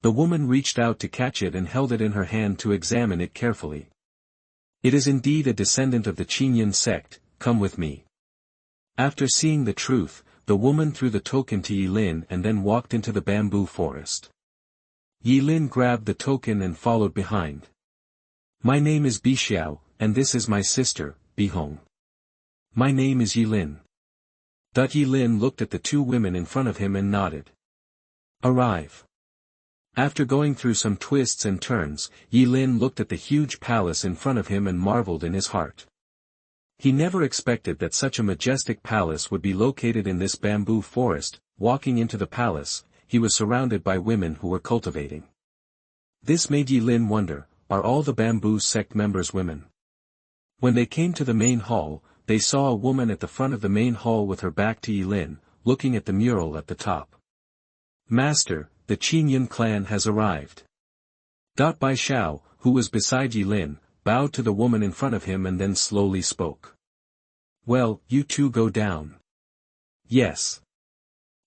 The woman reached out to catch it and held it in her hand to examine it carefully. It is indeed a descendant of the Qingyun sect, come with me. After seeing the truth, the woman threw the token to Yi Lin and then walked into the bamboo forest. Yi Lin grabbed the token and followed behind. My name is Bixiao, and this is my sister, Bihong. My name is Yi Lin. Yi Lin looked at the two women in front of him and nodded. Arrive. After going through some twists and turns, Yi Lin looked at the huge palace in front of him and marveled in his heart. He never expected that such a majestic palace would be located in this bamboo forest. Walking into the palace, he was surrounded by women who were cultivating. This made Yi Lin wonder, are all the bamboo sect members women? When they came to the main hall, they saw a woman at the front of the main hall with her back to Yi Lin, looking at the mural at the top. Master, the Qingyun clan has arrived. Bai Xiao, who was beside Yi Lin, bowed to the woman in front of him and then slowly spoke. Well, you two go down. Yes.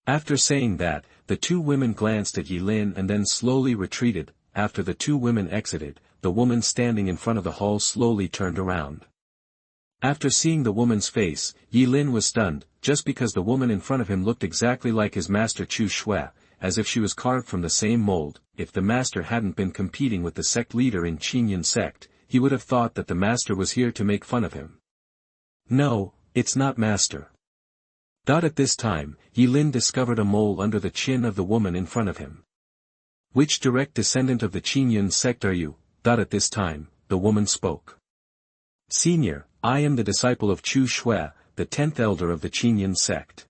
After saying that, the two women glanced at Yi Lin and then slowly retreated. After the two women exited, the woman standing in front of the hall slowly turned around. After seeing the woman's face, Yi Lin was stunned, just because the woman in front of him looked exactly like his master Chu Shui, as if she was carved from the same mold. If the master hadn't been competing with the sect leader in Qingyun sect, he would have thought that the master was here to make fun of him. No, it's not master. At this time, Yi Lin discovered a mole under the chin of the woman in front of him. Which direct descendant of the Qingyun sect are you? At this time, the woman spoke. Senior, I am the disciple of Chu Shui, the 10th elder of the Qingyun sect.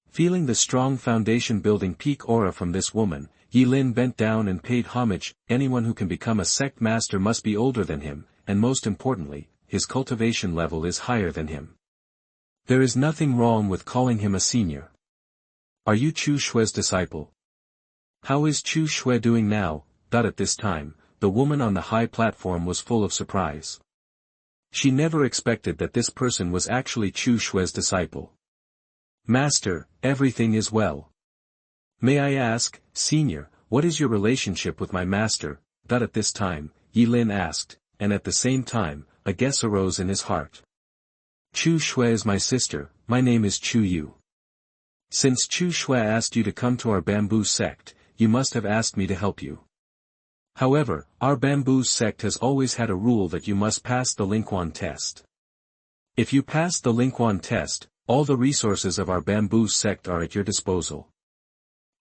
Feeling the strong foundation-building peak aura from this woman, Yi Lin bent down and paid homage. Anyone who can become a sect master must be older than him, and most importantly, his cultivation level is higher than him. There is nothing wrong with calling him a senior. Are you Chu Shui's disciple? How is Chu Shui doing now? At this time, the woman on the high platform was full of surprise. She never expected that this person was actually Chu Shui's disciple. Master, everything is well. May I ask, Senior, what is your relationship with my master? At this time, Yi Lin asked, and at the same time, a guess arose in his heart. Chu Shui is my sister, my name is Chu Yu. Since Chu Shui asked you to come to our bamboo sect, you must have asked me to help you. However, our bamboo sect has always had a rule that you must pass the Lingquan test. If you pass the Lingquan test, all the resources of our bamboo sect are at your disposal.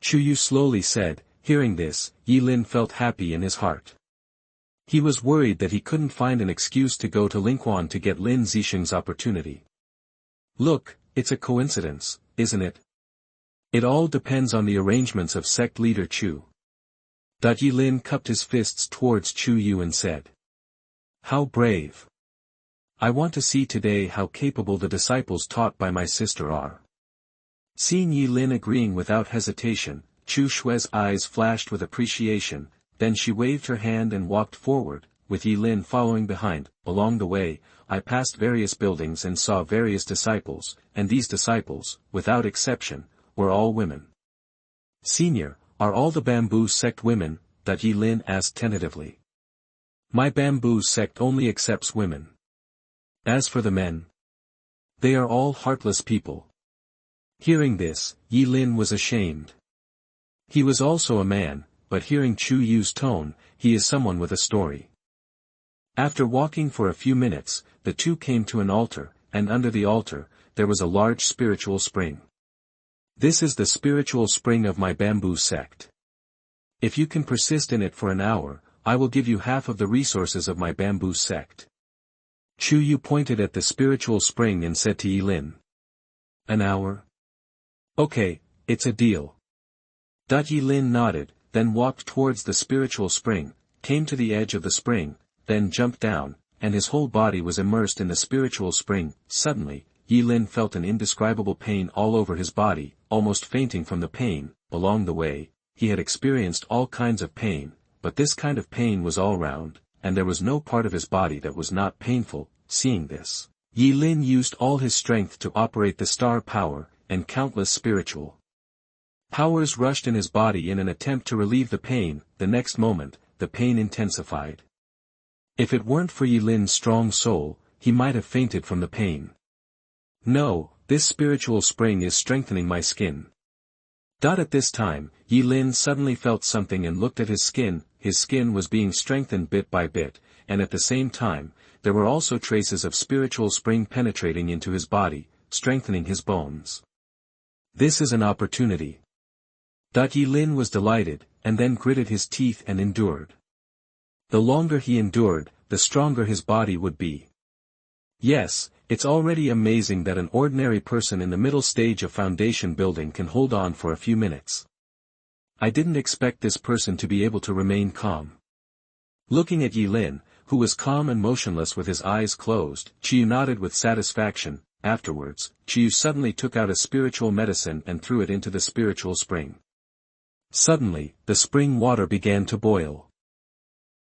Chu Yu slowly said. Hearing this, Yi Lin felt happy in his heart. He was worried that he couldn't find an excuse to go to Lingquan to get Lin Zisheng's opportunity. Look, it's a coincidence, isn't it? It all depends on the arrangements of sect leader Chu. Yi Lin cupped his fists towards Chu Yu and said. How brave. I want to see today how capable the disciples taught by my sister are. Seeing Yi Lin agreeing without hesitation, Chu Shui's eyes flashed with appreciation, then she waved her hand and walked forward, with Yi Lin following behind. Along the way, I passed various buildings and saw various disciples, and these disciples, without exception, were all women. Senior, are all the bamboo sect women? Yi Lin asked tentatively. My bamboo sect only accepts women. As for the men, they are all heartless people. Hearing this, Yi Lin was ashamed. He was also a man, but hearing Chu Yu's tone, he is someone with a story. After walking for a few minutes, the two came to an altar, and under the altar, there was a large spiritual spring. This is the spiritual spring of my bamboo sect. If you can persist in it for an hour, I will give you half of the resources of my bamboo sect. Chu Yu pointed at the spiritual spring and said to Yi Lin. An hour? Okay, it's a deal. Yi Lin nodded, then walked towards the spiritual spring, came to the edge of the spring, then jumped down, and his whole body was immersed in the spiritual spring. Suddenly, Yi Lin felt an indescribable pain all over his body, almost fainting from the pain. Along the way, he had experienced all kinds of pain, but this kind of pain was all round, and there was no part of his body that was not painful. Seeing this, Yi Lin used all his strength to operate the star power, and countless spiritual powers rushed in his body in an attempt to relieve the pain. The next moment, the pain intensified. If it weren't for Yi Lin's strong soul, he might have fainted from the pain. No, this spiritual spring is strengthening my skin. At this time, Yi Lin suddenly felt something and looked at his skin. His skin was being strengthened bit by bit, and at the same time, there were also traces of spiritual spring penetrating into his body. strengthening his bones. This is an opportunity. Yi Lin was delighted, and then gritted his teeth and endured. The longer he endured, the stronger his body would be. Yes, it's already amazing that an ordinary person in the middle stage of foundation building can hold on for a few minutes. I didn't expect this person to be able to remain calm. Looking at Yi Lin, who was calm and motionless with his eyes closed, Chu Yu nodded with satisfaction. Afterwards, Chu Yu suddenly took out a spiritual medicine and threw it into the spiritual spring. Suddenly, the spring water began to boil.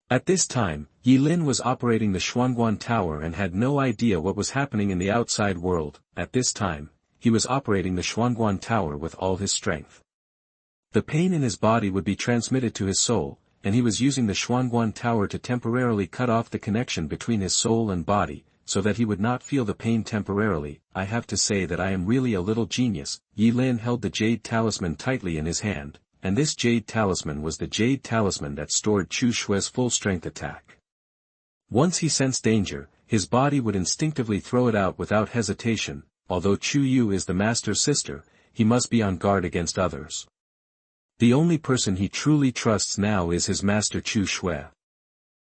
At this time, Yi Lin was operating the Xuanguan Tower and had no idea what was happening in the outside world. At this time, he was operating the Xuanguan Tower with all his strength. The pain in his body would be transmitted to his soul, and he was using the Xuanguan Tower to temporarily cut off the connection between his soul and body, so that he would not feel the pain temporarily. I have to say that I am really a little genius. Yi Lin held the jade talisman tightly in his hand, and this jade talisman was the jade talisman that stored Chu Shui's full-strength attack. Once he sensed danger, his body would instinctively throw it out without hesitation. Although Chu Yu is the master's sister, he must be on guard against others. The only person he truly trusts now is his master Chu Shui.